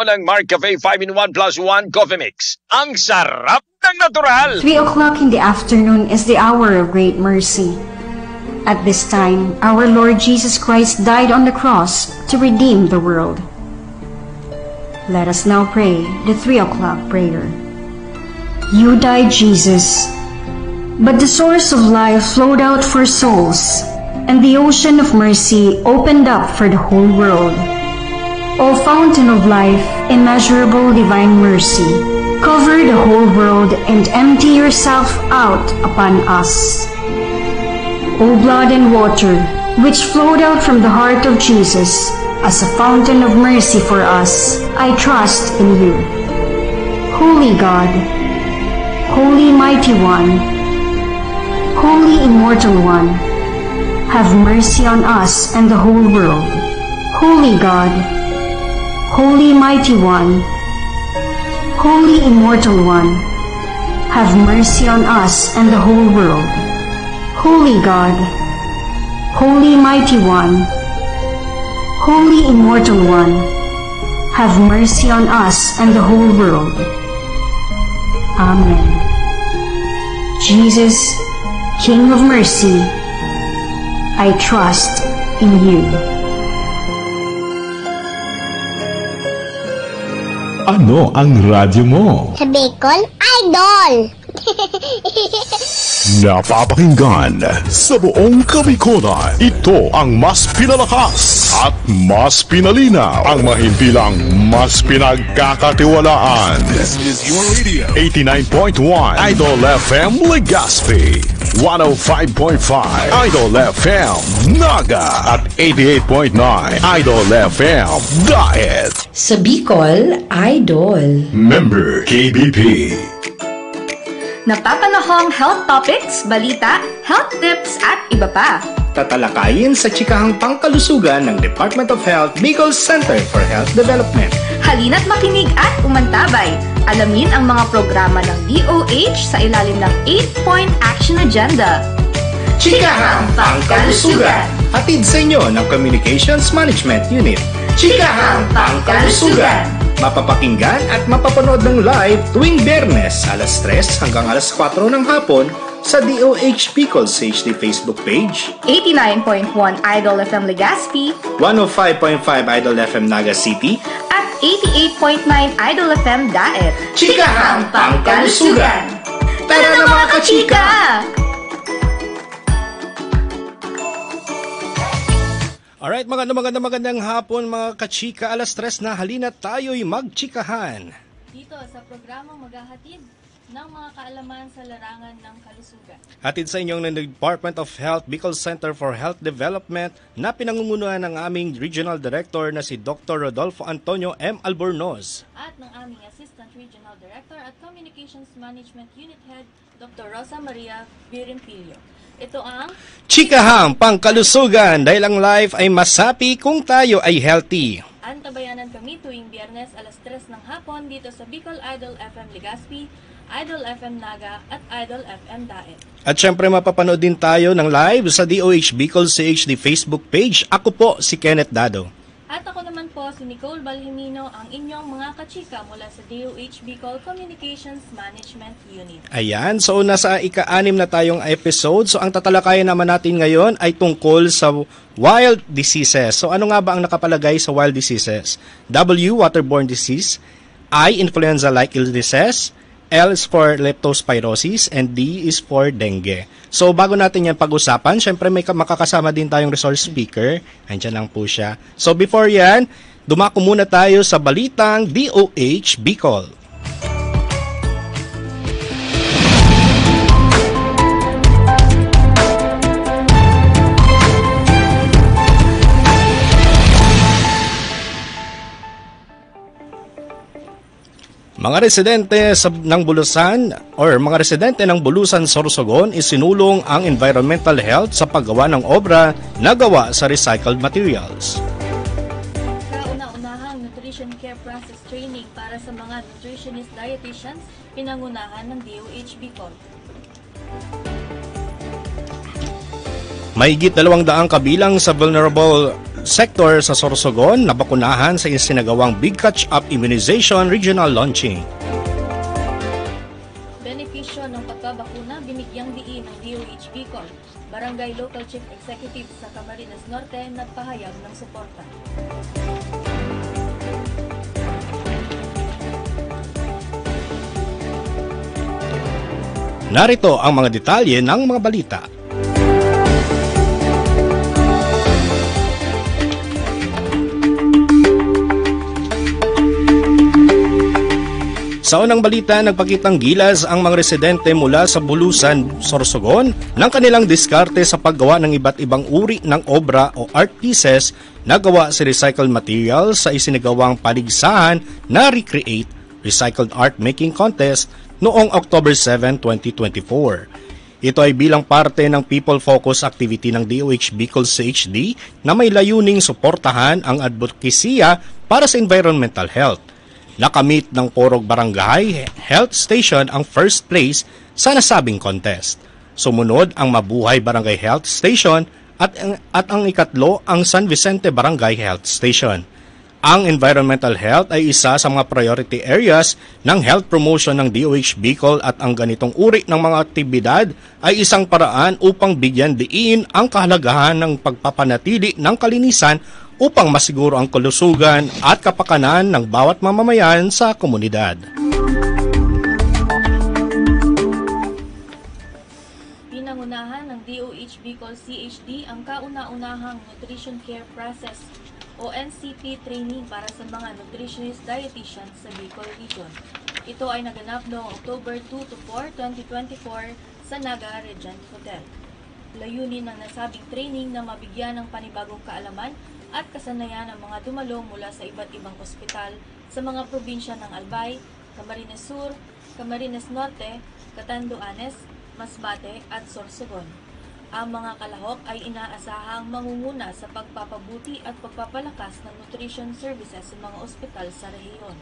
ng Mark Cafe 5-in-1 plus 1 coffee mix. Ang sarap ng natural! 3 o'clock in the afternoon is the hour of great mercy. At this time, our Lord Jesus Christ died on the cross to redeem the world. Let us now pray the 3 o'clock prayer. You died, Jesus, but the source of life flowed out for souls, and the ocean of mercy opened up for the whole world. O fountain of life, immeasurable divine mercy, cover the whole world and empty yourself out upon us. O blood and water, which flowed out from the heart of Jesus as a fountain of mercy for us, I trust in you. Holy God, Holy Mighty One, Holy Immortal One, have mercy on us and the whole world. Holy God, Holy Mighty One, Holy Immortal One, have mercy on us and the whole world. Holy God, Holy Mighty One, Holy Immortal One, have mercy on us and the whole world. Amen. Jesus, King of mercy, I trust in you. Ano ang radyo mo? Sa Bicol Idol! Napapakinggan sa buong Kabikolan. Ito ang mas pinalakas at mas pinalinaw, ang mahimpilang mas pinagkakatiwalaan. This is your radio. 89.1 Idol FM Legazpi, 105.5 Idol FM Naga, at 88.9 Idol FM Daet. Sa Bicol Idol. Member KBP. Napapanahong health topics, balita, health tips at iba pa. Tatalakayin sa chikahang pangkalusugan ng Department of Health Bicol Center for Health Development. Halina't makinig at umantabay. Alamin ang mga programa ng DOH sa ilalim ng 8-point action agenda. Chikahang Pangkalusugan, hatid sa inyo ng Communications Management Unit. Chikahang Pangkalusugan, mapapakinggan at mapapanood ng live tuwing Biyernes alas 3 hanggang alas 4 ng hapon sa DOH Bicol HD Facebook page, 89.1 Idol FM Legazpi, 105.5 Idol FM Naga City, at 88.9 Idol FM Daet. Chikahang Pangkalusugan! Tara na mga kachika! Alright, magandang hapon mga kachika. Alas 3 na, halina tayo'y magchikahan. Dito sa programang maghahatid ng mga kaalaman sa larangan ng kalusugan. Hatid sa inyong ng Department of Health Bicol Center for Health Development na pinangungunuhan ng aming Regional Director na si Dr. Rodolfo Antonio M. Albornoz. At ng aming Assistant Regional Director at Communications Management Unit Head, Dr. Rosa Maria Birimpilio. Ito ang Chikahang Pangkalusugan, dahil ang life ay masapi kung tayo ay healthy. Antabayanan kami tuwing Biyernes alas 3 ng hapon dito sa Bicol Idol FM Legazpi, Idol FM Naga at Idol FM Daet. At syempre mapapanood din tayo ng live sa DOH Bicol CHD Facebook page. Ako po si Kenneth Dado. At ako naman po si Nicole Balhimino, ang inyong mga kachika mula sa DOH Bicol Communications Management Unit. Ayan, so nasa ika-6 na tayong episode. So ang tatalakayan naman natin ngayon ay tungkol sa wild diseases. So ano nga ba ang nakapalagay sa wild diseases? W, waterborne disease. I, influenza-like illnesses. L is for leptospirosis, and D is for dengue. So bago natin yan pag-usapan, syempre may makakasama din tayong resource speaker. Andiyan lang po siya. So before yan, dumako muna tayo sa balitang DOH Bicol. Mga residente ng Bulusan or mga residente ng Bulusan, Sorsogon, isinulong ang environmental health sa paggawa ng obra na gawa sa recycled materials. Kauna-unahang nutrition care process training para sa mga nutritionist dietitians, pinangunahan ng DOH Bicol. Mahigit 200 kabilang sa vulnerable sector sa Sorsogon nabakunahan sa isinagawang Big Catch-Up Immunization Regional Launching. Benepisyo ng pagbabakuna binigyang diin ng DOH Bicol. Barangay Local Chief Executive sa Camarines Norte nagpahayag ng suporta. Narito ang mga detalye ng mga balita. Sa unang balita, nagpakitang gilas ang mga residente mula sa Bulusan, Sorsogon ng kanilang diskarte sa paggawa ng iba't ibang uri ng obra o art pieces na gawa sa recycled material sa isinagawang paligsahan na Recreate Recycled Art Making Contest noong October 7, 2024. Ito ay bilang parte ng People Focus activity ng DOH Bicol CHD na may layuning suportahan ang advokasya para sa environmental health. Nakamit ng Porog Barangay Health Station ang first place sa nasabing contest. Sumunod ang Mabuhay Barangay Health Station at ang ikatlo ang San Vicente Barangay Health Station. Ang environmental health ay isa sa mga priority areas ng health promotion ng DOH Bicol at ang ganitong uri ng mga aktibidad ay isang paraan upang bigyan diin ang kahalagahan ng pagpapanatili ng kalinisan upang masiguro ang kalusugan at kapakanan ng bawat mamamayan sa komunidad. Pinangunahan ng DOH Bicol CHD ang kauna-unahang Nutrition Care Process o NCP training para sa mga nutritionist dietitians sa Bicol Region. Ito ay naganap noong October 2 to 4, 2024 sa Naga Regent Hotel. Layunin ng nasabing training na mabigyan ng panibagong kaalaman at kasanayan ng mga dumalo mula sa iba't ibang ospital sa mga probinsya ng Albay, Camarines Sur, Camarines Norte, Catanduanes, Masbate at Sorsogon. Ang mga kalahok ay inaasahang mangunguna sa pagpapabuti at pagpapalakas ng nutrition services sa mga ospital sa rehiyon.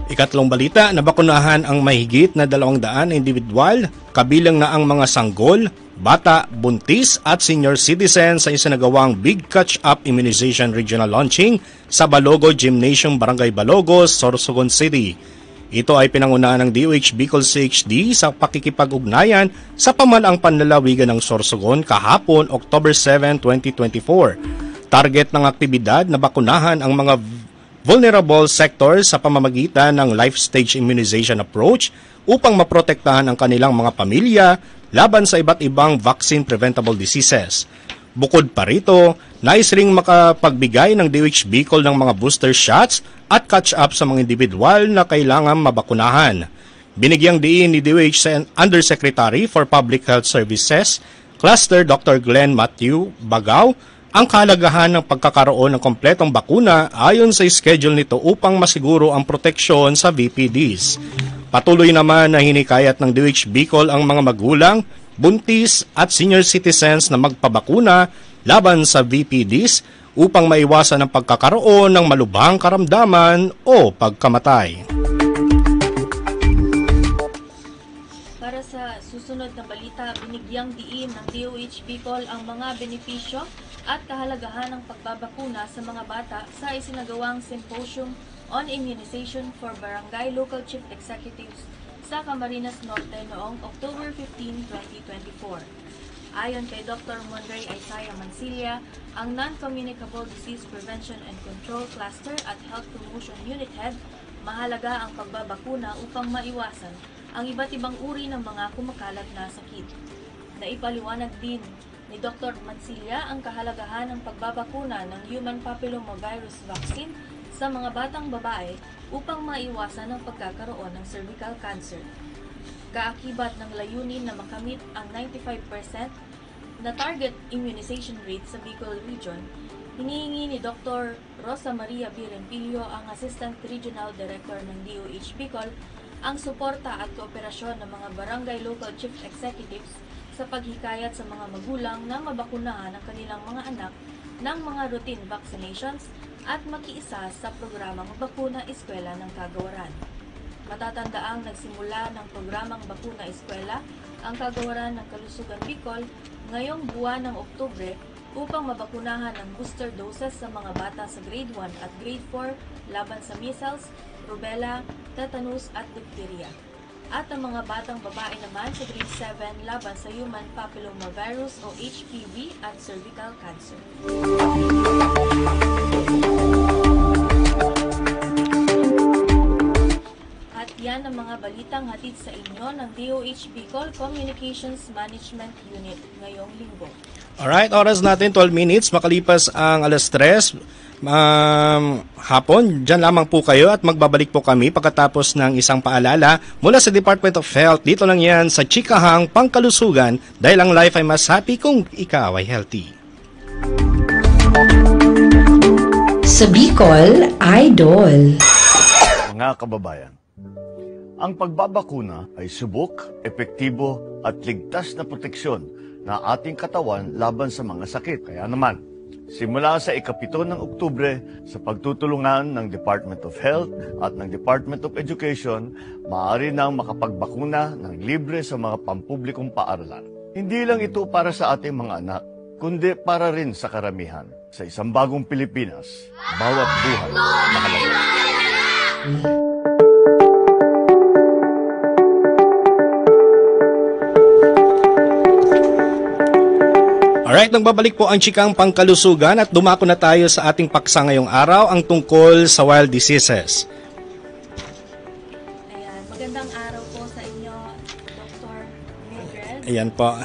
Ikatlong balita, nabakunahan ang mahigit na 200 individual, kabilang na ang mga sanggol, bata, buntis at senior citizen sa isinagawang Big Catch-Up Immunization Regional Launching sa Balogo Gymnasium, Barangay Balogos, Sorsogon City. Ito ay pinangunahan ng DOH Bicol CHD sa pakikipag-ugnayan sa pamalaang panlalawigan ng Sorsogon kahapon, October 7, 2024. Target ng aktibidad na bakunahan ang mga vulnerable sectors sa pamamagitan ng life stage immunization approach upang maprotektahan ang kanilang mga pamilya laban sa iba't ibang vaccine-preventable diseases. Bukod pa rito, nais ring makapagbigay ng DOH Bicol ng mga booster shots at catch-up sa mga individual na kailangan mabakunahan. Binigyang diin ni DOH Undersecretary for Public Health Services, Cluster Dr. Glenn Matthew Bagaw, ang kahalagahan ng pagkakaroon ng kompletong bakuna ayon sa schedule nito upang masiguro ang proteksyon sa VPDs. Patuloy naman na hinikayat ng DOH Bicol ang mga magulang, buntis at senior citizens na magpabakuna laban sa VPDs upang maiwasan ang pagkakaroon ng malubhang karamdaman o pagkamatay. Para sa susunod na balita, binigyang diin ng DOH Bicol ang mga benepisyo at kahalagahan ng pagbabakuna sa mga bata sa isinagawang Symposium on Immunization for Barangay Local Chief Executives sa Camarines Norte noong October 15, 2024. Ayon kay Dr. Monray Isaiah Mansilla, ang Non-Communicable Disease Prevention and Control Cluster at Health Promotion Unit Head, mahalaga ang pagbabakuna upang maiwasan ang iba't ibang uri ng mga kumakalat na sakit. Naipaliwanag din ni Dr. Mansilla ang kahalagahan ng pagbabakuna ng human papillomavirus vaccine sa mga batang babae upang maiwasan ang pagkakaroon ng cervical cancer. Kaakibat ng layunin na makamit ang 95% na target immunization rate sa Bicol Region, hinihingi ni Dr. Rosa Maria Birempillo, ang Assistant Regional Director ng DOH Bicol, ang suporta at kooperasyon ng mga Barangay Local Chief Executives sa paghikayat sa mga magulang na mabakunahan ang kanilang mga anak ng mga routine vaccinations at makiisa sa programang Bakuna Eskwela ng Kagawaran. Matatandaang nagsimula ng programang Bakuna Eskwela ang Kagawaran ng Kalusugan Bicol ngayong buwan ng Oktubre upang mabakunahan ng booster doses sa mga bata sa grade 1 at grade 4 laban sa measles, rubella, tetanus at diphtheria. At ang mga batang babae naman sa grade 7 laban sa human papillomavirus o HPV at cervical cancer. At yan ang mga balitang hatid sa inyo ng DOH Bicol Communications Management Unit ngayong linggo. Alright, oras natin 12 minutes, makalipas ang alas 3 hapon. Diyan lamang po kayo at magbabalik po kami pagkatapos ng isang paalala mula sa Department of Health. Dito lang yan sa Chikahang Pangkalusugan dahil ang life ay mas happy kung ikaw ay healthy. Sa Bicol, Idol. Mga kababayan, ang pagbabakuna ay subok, epektibo at ligtas na proteksyon na ating katawan laban sa mga sakit. Kaya naman, simula sa ika-7 ng Oktubre, sa pagtutulungan ng Department of Health at ng Department of Education, maaari nang makapagbakuna ng libre sa mga pampublikong paaralan. Hindi lang ito para sa ating mga anak, kundi para rin sa karamihan. Sa isang bagong Pilipinas, bawat buhay mahalaga. Alright, nagbabalik po ang Chikang Pangkalusugan at dumako na tayo sa ating paksa ngayong araw, ang tungkol sa wild diseases. Ayan, magandang araw po sa inyo, Dr. Mildred. Ayan po.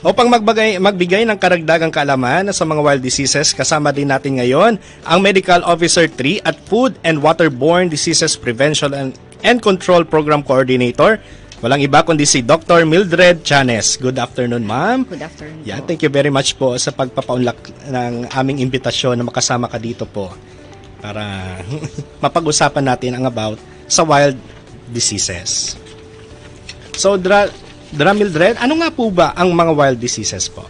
Upang magbigay ng karagdagang kaalaman sa mga wild diseases, kasama din natin ngayon ang Medical Officer 3 at Food and Waterborne Diseases Prevention and Control Program Coordinator. Walang iba kundi si Dr. Mildred Chanes. Good afternoon, ma'am. Good afternoon. Yeah, thank you very much po sa pagpapaunlak ng aming imbitasyon na makasama ka dito po para mapag-usapan natin ang about sa wild diseases. So, Dra Mildred, ano nga po ba ang mga wild diseases po?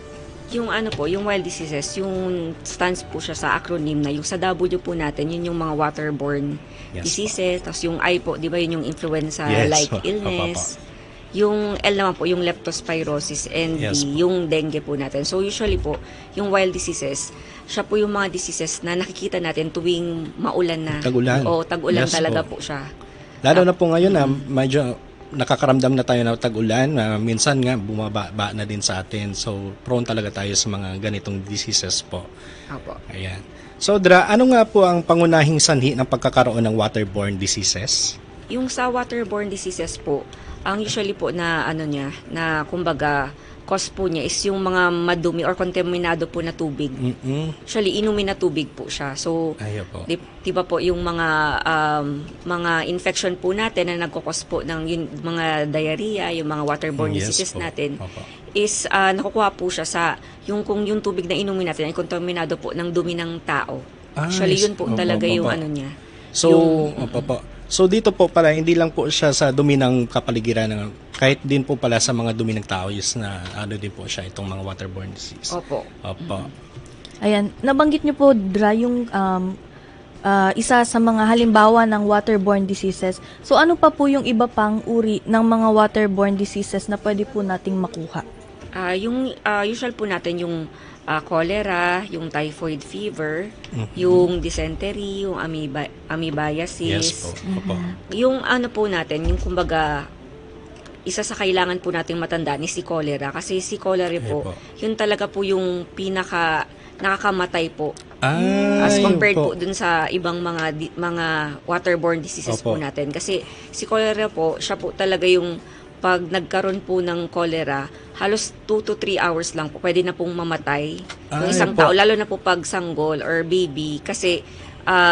Yung yung wild diseases, yung stands po siya sa acronym na yung sa W po natin, yun yung mga waterborne diseases. Tapos yung I po, di ba yun yung influenza-like illness. Yung L naman po, yung leptospirosis, and D, yung dengue po natin. So usually po, yung wild diseases, siya po yung mga diseases na nakikita natin tuwing maulan na. Tag-ulan. O tag-ulan talaga po siya. Lalo na po ngayon na medyo nakakaramdam na tayo ng tag-ulan, minsan nga bumaba na din sa atin. So, prone talaga tayo sa mga ganitong diseases po. Opo. Ayan. So, Dra, ano nga po ang pangunahing sanhi ng pagkakaroon ng waterborne diseases? Yung sa waterborne diseases po, ang usually po na na kumbaga cause po niya is yung mga madumi or kontaminado po na tubig. Usually, inumin na tubig po siya. So, diba po yung mga infection po natin na nagkukos po ng yung mga diarrhea, yung mga waterborne diseases natin, is nakukuha po siya sa kung yung tubig na inumin natin ay kontaminado po ng dumi ng tao. Usually, yun po talaga yung niya. So, So dito po pala, hindi lang po siya sa dumi ng kapaligiran, kahit din po pala sa mga dumi ng tao, na din po siya itong mga waterborne disease. Opo. Ayan, nabanggit niyo po, Dra, yung isa sa mga halimbawa ng waterborne diseases. So ano pa po yung iba pang uri ng mga waterborne diseases na pwede po nating makuha? Yung usual po natin yung cholera, yung typhoid fever, yung dysentery, yung amoebiasis. Yung po natin, yung kumbaga, isa sa kailangan po nating matandaan is si cholera. Kasi si cholera po, yun talaga po yung nakakamatay po. As compared po dun sa ibang mga waterborne diseases po natin. Kasi si cholera po, siya po talaga yung pag nagkaroon po ng cholera, halos 2 to 3 hours lang po, pwede na pong mamatay yung isang tao, lalo na po pag sanggol or baby, kasi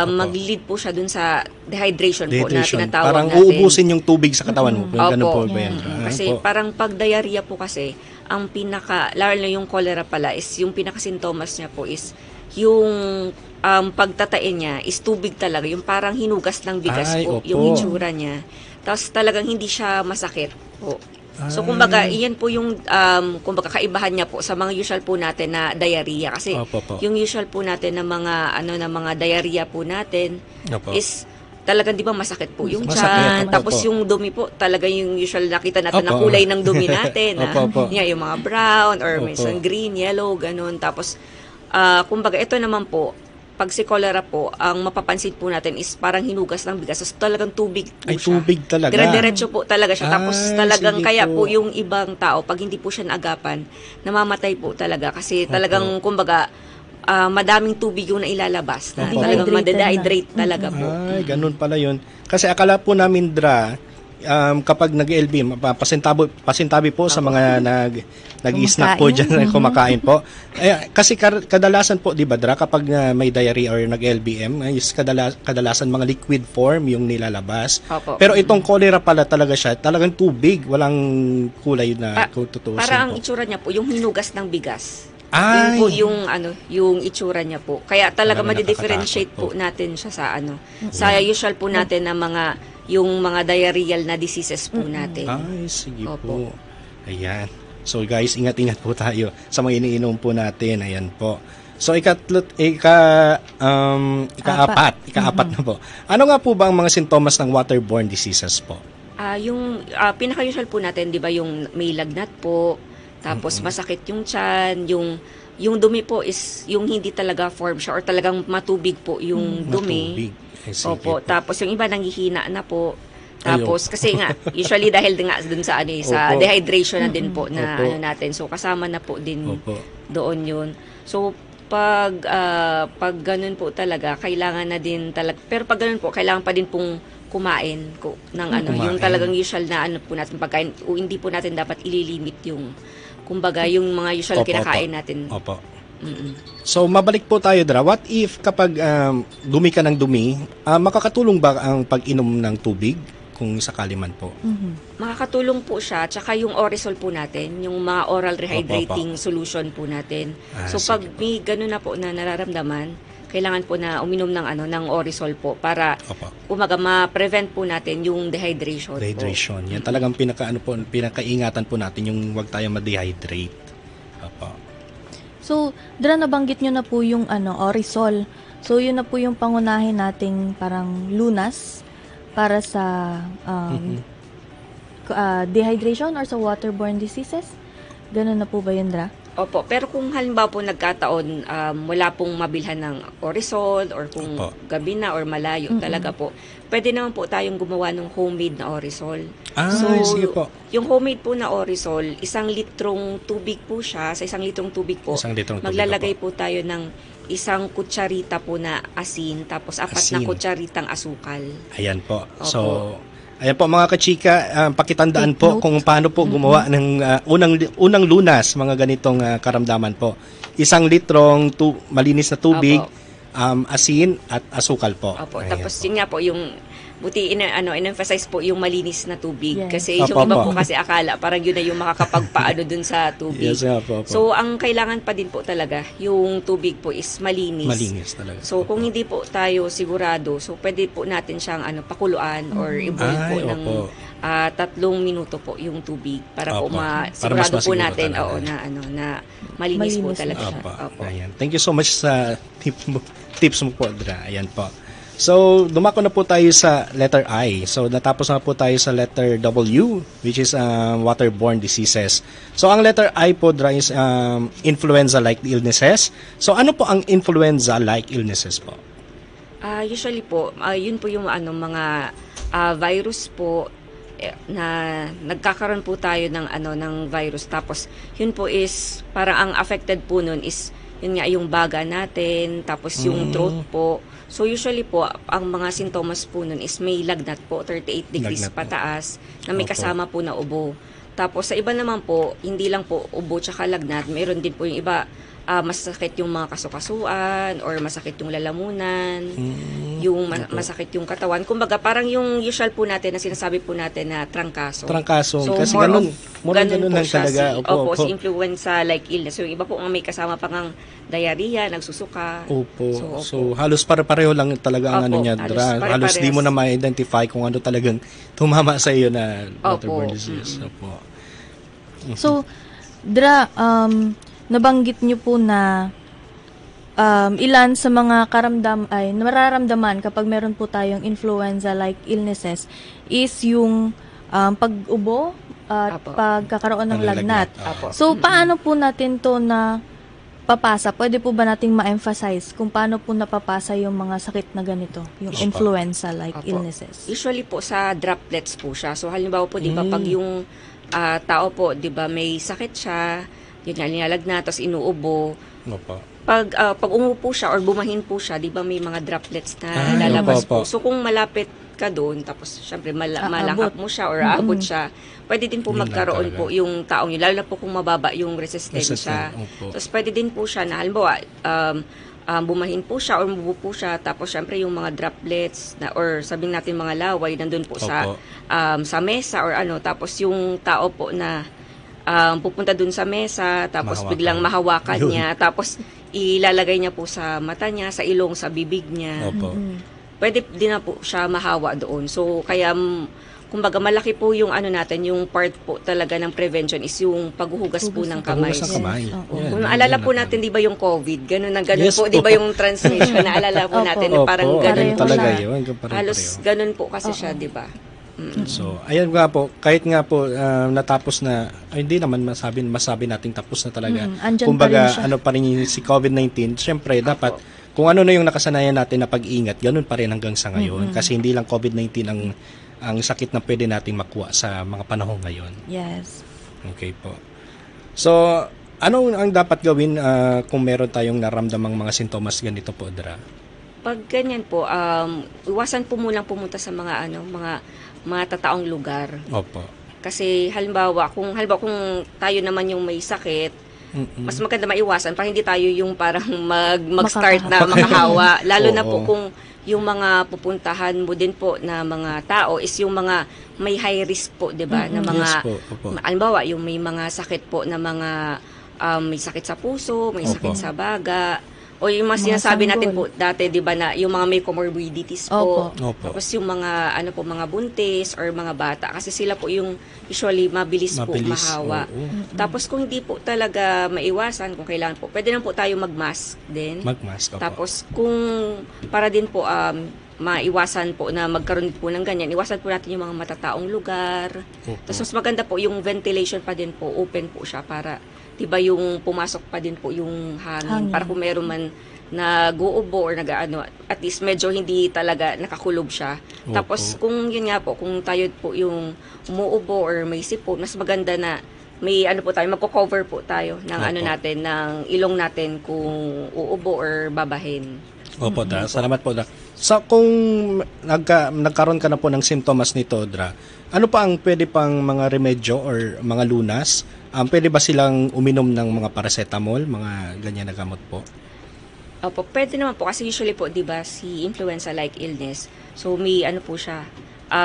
mag-lead po siya dun sa dehydration po na tinatawag parang natin. Parang uubusin yung tubig sa katawan mo. Ganun po ba yan? Kasi parang pag diarrhea po kasi, ang lalo na yung cholera pala, is yung pinaka-sintomas niya po is yung pagtatain niya is tubig talaga, yung parang hinugas ng bigas po, yung itsura niya. Tapos talagang hindi siya masakit po. So kumbaga, iyan po yung kumbaga kaibahan niya po sa mga usual po natin na diarrhea, kasi yung usual po natin na mga na mga diarrhea po natin is talagang di ba masakit po yung Masakit, tiyan, opo, tapos opo. yung dumi po, talaga yung usual nakita natin na Opo. kulay ng dumi natin. Opo, opo. Yung mga brown or Opo. minsan green, yellow, ganun. Tapos, kumbaga, ito naman po, pag si cholera po, ang mapapansin po natin is parang hinugas ng bigas. So, talagang tubig po Ay, siya. tubig talaga. Dire-diretso po talaga siya. Tapos Ay, talagang sige kaya po. po yung ibang tao, pag hindi po siya naagapan, namamatay po talaga. Kasi talagang, kumbaga, madaming tubig yung nailalabas. Na Opo. talagang Dehydrated madadehydrate talaga po. Ay, ganun pala yun. Kasi akala po namin, Dra, kapag nag-LB, pasintabi po sa mga nag-i-snack po dyan, kumakain po. Kasi kadalasan po, di ba, Dra, kapag may diarrhea or nag-LBM, is kadalasan mga liquid form yung nilalabas. Opo. Pero itong cholera pala talaga siya, talagang tubig, walang kulay na kung tutusin Para po. ang itsura niya po, yung hinugas ng bigas. Ay. Yun po yung itsura niya po. Kaya talaga Talaga madi-differentiate nakakatakot po natin siya sa sa usual po natin na yung mga diarrheal na diseases po natin. Ay, sige po. Opo. Ayan. So guys, ingat-ingat po tayo sa mga iniinom po natin. Ayan po. So ika-apat na po. Ano nga po ba ang mga sintomas ng waterborne diseases po? Yung pinaka-usual po natin, 'di ba, yung may lagnat po, tapos masakit yung tiyan, yung dumi po is yung hindi talaga form siya or talagang matubig po yung dumi. Matubig. Ay, sige Opo, po. tapos yung iba nanghihina na po. Ay, Tapos kasi nga usually dahil din nga dun sa sa Opo. dehydration na din po na Opo. natin. So kasama na po din Opo. doon yun. So pag ganun po talaga kailangan na din talaga, pero pag ganun po kailangan pa din pong kumain ng yung talagang usual na po natin pagkain, o hindi po natin dapat ililimit yung kumbaga yung mga usual Opo, kinakain opo. natin. Opo. So mabalik po tayo, Dra. What if kapag dumi ka ng dumi, makakatulong ba ang pag-inom ng tubig kung sakali man po? Makakatulong po siya, tsaka yung Orisol po natin, yung mga oral rehydrating solution po natin. So pag sige po. may gano'n na po na nararamdaman, kailangan po na uminom ng Orisol po para umaga ma-prevent po natin yung dehydration. Dehydration. Yan talagang pinakaingatan po natin yung wag tayo ma-dehydrate. Opo. So, Dra, nabanggit nyo na po yung Orisol. So, yun na po yung pangunahin nating parang lunas para sa dehydration or sa waterborne diseases. Ganun na po ba yun, Dra? Opo, pero kung halimbawa po nagkataon, wala pong mabilhan ng Orisol or kung gabi na or malayo talaga po, pwede naman po tayong gumawa ng homemade na Orisol. Sige po. Yung homemade po na Orisol, 1 litrong tubig po siya. Sa 1 litrong tubig po, 1 litrong tubig, maglalagay po tayo ng 1 kutsarita po na asin, tapos 4 na Asin. kutsaritang asukal. Ayan po. Opo. So, ayan po mga kachika, pakitandaan po kung paano po gumawa ng unang lunas, mga ganitong karamdaman po. 1 litrong malinis na tubig, asin at asukal po. Opo. Ayan Tapos po. yun nga po, yung buti in-emphasize po yung malinis na tubig. Yes. Kasi Opo, yung iba opo. po kasi akala, parang yun na yung makakapagpaano dun sa tubig. Yes, opo, opo. So, ang kailangan pa din po talaga, yung tubig po is malinis. Malinis talaga. So, kung hindi po tayo sigurado, so pwede po natin siyang pakuluan or i-boil po Ay, ng opo. 3 minuto po yung tubig para po Opo. Para sigurado mas po masiguro natin talaga. na malinis po Malinis talaga po siya. Opo. Opo. Ayan. Thank you so much sa tips mo po, Dra. Ayan po. So, dumako na po tayo sa letter I. So, natapos na po tayo sa letter W, which is waterborne diseases. So, ang letter I po, Dra, is influenza-like illnesses. So, ano po ang influenza-like illnesses po? Usually po, yun po yung mga virus po na nagkakaroon po tayo ng virus, tapos yun po is parang ang affected po nun is yun nga yung baga natin, tapos yung throat po. So usually po ang mga sintomas po nun is may lagnat po 38 degrees Lagnat po. pataas na may Opo. kasama po na ubo. Tapos sa iba naman po, hindi lang po ubo tsaka lagnat, mayroon din po yung iba masakit yung mga kasukasuan or masakit yung lalamunan, yung masakit yung katawan. Kumbaga parang yung usual po natin na sinasabi po natin na trangkaso. Trangkaso. So, Kasi more ganun of ganun lang po siya, talaga. Opo, si influenza-like illness. So, yung iba po ang may kasama pa ng diarrhea, nagsusuka. Opo. opo. So, halos pare-pareho lang talaga ang Opo, ano niya, halos Dra. Halos pare-parehas. di mo na ma-identify kung ano talagang tumama sa iyo na waterborne Opo. disease. Opo. So, Dra, nabanggit nyo po na ilan sa mga nararamdaman kapag meron po tayong influenza-like illnesses is yung pag-ubo at pagkakaroon ng lagnat. So, paano po natin to na papasa? Pwede po ba nating ma-emphasize kung paano po napapasa yung mga sakit na ganito, yung influenza-like illnesses? Usually po sa droplets po siya. So, halimbawa po, di ba, pag yung tao po, di ba, may sakit siya, yun nga, linalagnat, tapos inuubo. Pag umupo siya or bumahin po siya, di ba, may mga droplets na lalabas po. So, kung malapit ka doon, tapos syempre malakap mo siya or aabot siya, pwede din po magkaroon po yung taong yun, lalo na po kung mababa yung resistensya. Tapos pwede din po siya na halimbawa bumahin po siya or mubo po siya, tapos syempre yung mga droplets na, or sabihin natin mga laway nandun po sa mesa or ano, tapos yung tao po na pupunta dun sa mesa, tapos biglang mahawakan niya, tapos ilalagay niya po sa mata niya, sa ilong, sa bibig niya. Pwede din na po siya mahawa doon. So, kaya, kumbaga, malaki po yung ano natin, yung part po talaga ng prevention is yung paghuhugas po ng kamay. Kung naalala po natin, di ba yung COVID? Ganun na ganun po, di ba yung transmission? Naalala po natin, parang ganun po siya. Halos ganun po kasi siya, di ba? So, ayan nga po, kahit nga po natapos na, hindi naman masabi nating tapos na talaga. Kumbaga, ano pa rin si COVID-19, syempre, dapat kung ano na yung nakasanayan natin na pag-ingat, ganun pa rin hanggang sa ngayon. Kasi hindi lang COVID-19 ang sakit na pwede nating makuha sa mga panahon ngayon. Yes. Okay po. So, ano ang dapat gawin kung meron tayong naramdamang mga sintomas ganito po, Dra? Pag ganyan po, iwasan po munang pumunta sa mga matataong lugar. Opo. Kasi halimbawa kung tayo naman yung may sakit, mas maganda maiwasan para hindi tayo yung parang mag-start na makahawa. Lalo na po kung yung mga pupuntahan mo din po na mga tao is yung mga may high risk po, 'di ba? Na mga halimbawa yung may mga sakit po na mga may sakit sa puso, may sakit sa baga, o yung mga sinasabi natin po dati, 'di ba, na yung mga may comorbidities po. Tapos yung mga mga buntis or mga bata kasi sila po yung usually mabilis po mahawa. Tapos kung hindi po talaga maiwasan, kung kailangan po, pwede na po tayo mag-mask din. Tapos kung para din po maiwasan po na magkaroon po ng ganyan, iwasan po natin yung mga matataong lugar. Tapos mas maganda po yung ventilation pa din po, open po siya para diba yung pumasok pa din po yung hangin. Para kung meron man nag-uubo or at least medyo hindi talaga nakakulob siya. Tapos kung yun nga po, kung tayo po yung umuubo or may sipon, mas maganda na may po tayo, magko-cover po tayo ng natin, ng ilong natin kung uubo or babahin. Opo, Dra. Salamat po, Dra. So, kung nagkaroon ka na po ng simptomas nito, Dra, ano pa ang pwede pang mga remedyo or mga lunas? Pwede ba silang uminom ng mga paracetamol, mga ganyan na gamot po? Opo, pwede naman po kasi usually po, 'di ba, si influenza-like illness. So may po siya,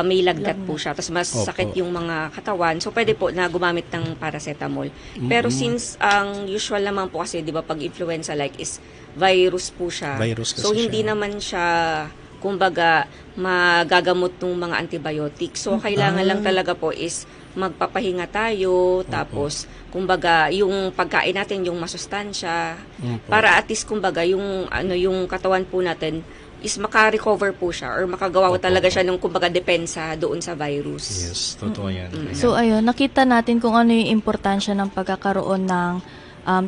may lagnat po siya, tapos mas sakit yung mga katawan. So pwede po na gumamit ng paracetamol. Pero since ang usual naman po kasi, 'di ba, pag influenza-like is virus po siya. So hindi naman siya kumbaga magagamot ng mga antibiotics. So kailangan lang talaga po is magpapahinga tayo, tapos kumbaga yung pagkain natin yung masustansya para at least kumbaga yung yung katawan po natin is maka-recover po siya or makagawa talaga siya ng kumbaga depensa doon sa virus. Yes, totoo yan. So ayun, nakita natin kung ano yung importansya ng pagkakaroon ng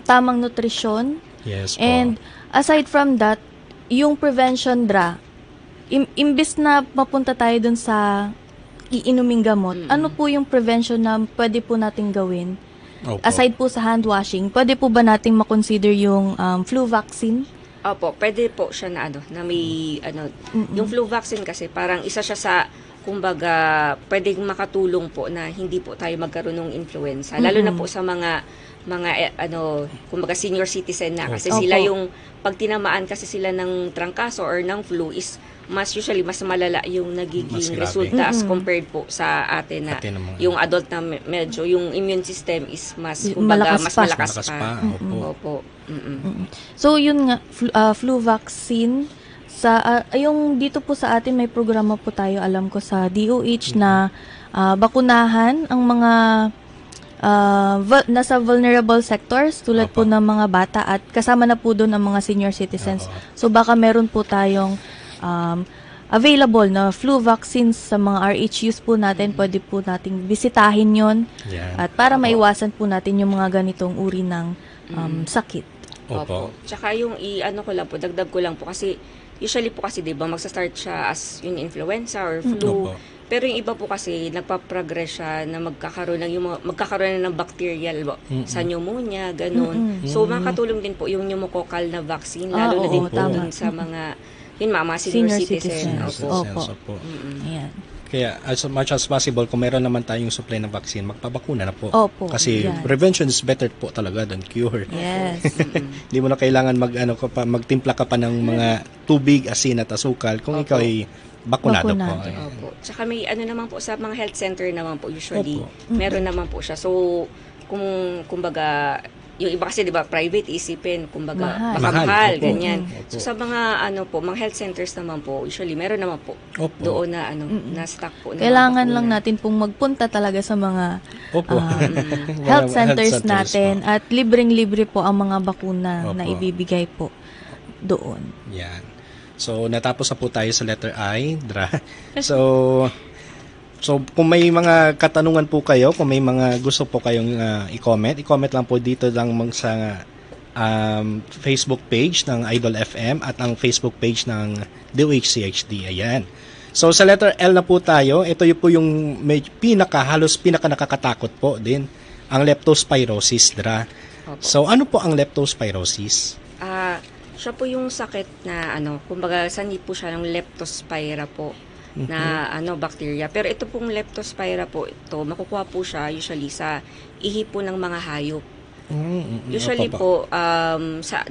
tamang nutrisyon. Yes po. And aside from that, yung prevention, Dra, imbis na mapunta tayo dun sa iinuming gamot, ano po yung prevention na pwede po nating gawin? Aside po sa hand washing, pwede po ba nating makonsider yung flu vaccine? Opo, pwede po siya na may yung flu vaccine kasi parang isa siya sa kumbaga pwedeng makatulong po na hindi po tayo magkaroon ng influenza. Lalo na po sa mga kumbaga senior citizen na kasi sila yung pag tinamaan kasi sila ng trangkaso or ng flu is usually mas malala yung nagiging resulta as compared po sa atin na yung adult na medyo yung immune system is mas kumbaga mas malakas pa. Opo. So yun nga, flu vaccine sa yung dito po sa atin may programa po tayo, alam ko sa DOH na bakunahan ang mga nasa vulnerable sectors tulad po ng mga bata at kasama na po doon ang mga senior citizens. So baka meron po tayong available na flu vaccines sa mga RHUs po natin. Pwede po nating bisitahin yon at para maiwasan po natin yung mga ganitong uri ng sakit. Opo. Tsaka yung ko lang po, dagdag ko lang po kasi usually po kasi 'di ba magsa-start siya as yung influenza or flu. Pero yung iba po kasi nagpa-progress siya na magkakaroon ng bacterial sa pneumonia, ganun. So makakatulong din po yung pneumococcal na vaccine lalo na din po dun sa mga senior citizen. Opo. Ayan. Kaya as much as possible, kung meron naman tayong supply ng vaccine, magpabakuna na po. Opo. Kasi prevention is better po talaga than cure. Yes. Hindi mo na kailangan magtimpla ka pa ng mga tubig, asin at asukal kung ikaw ay bakunado po. Opo. Tsaka may naman po sa mga health center naman po usually. Meron naman po siya. So kumbaga yung iba kasi 'di ba private isipin kumbaga mahal ganyan. So sa mga mga health centers naman po usually meron naman po doon na na stock po. Kailangan lang natin pong magpunta talaga sa mga health centers natin at libreng-libre po ang mga bakuna na ibibigay po doon. Yan. So natapos na po tayo sa letter I, Dra. So, kung may mga katanungan po kayo, kung may mga gusto po kayong i-comment lang po dito lang sa Facebook page ng Idol FM at ang Facebook page ng DOHCHD. Ayan. So, sa letter L na po tayo, ito po yung halos pinaka nakakatakot po din, ang leptospirosis, Dra. So, ano po ang leptospirosis? Siya po yung sakit na kumbaga sanhi po siya ng leptospira po. Na bacteria. Pero ito pong leptospira po, ito makukuha po siya usually sa ihi po ng mga hayop. Usually po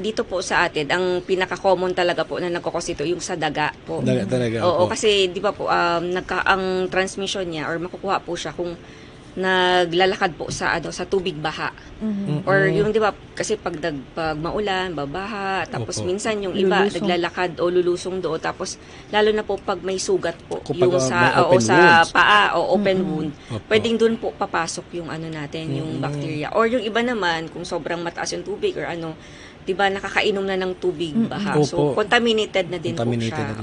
dito po sa atin ang pinaka-common talaga po na nagkukos ito yung sa daga po. Oo, kasi di ba po ang transmission niya or makukuha po siya kung naglalakad po sa tubig baha. Or yung 'di ba kasi pag maulan, babaha, tapos minsan yung iba naglalakad o lulusong doon tapos lalo na po pag may sugat po yung sa paa o open wound. Pwedeng doon po papasok yung natin, yung bacteria. Or yung iba naman kung sobrang mataas yung tubig or 'di ba nakakainom na ng tubig baha. So contaminated na din po siya.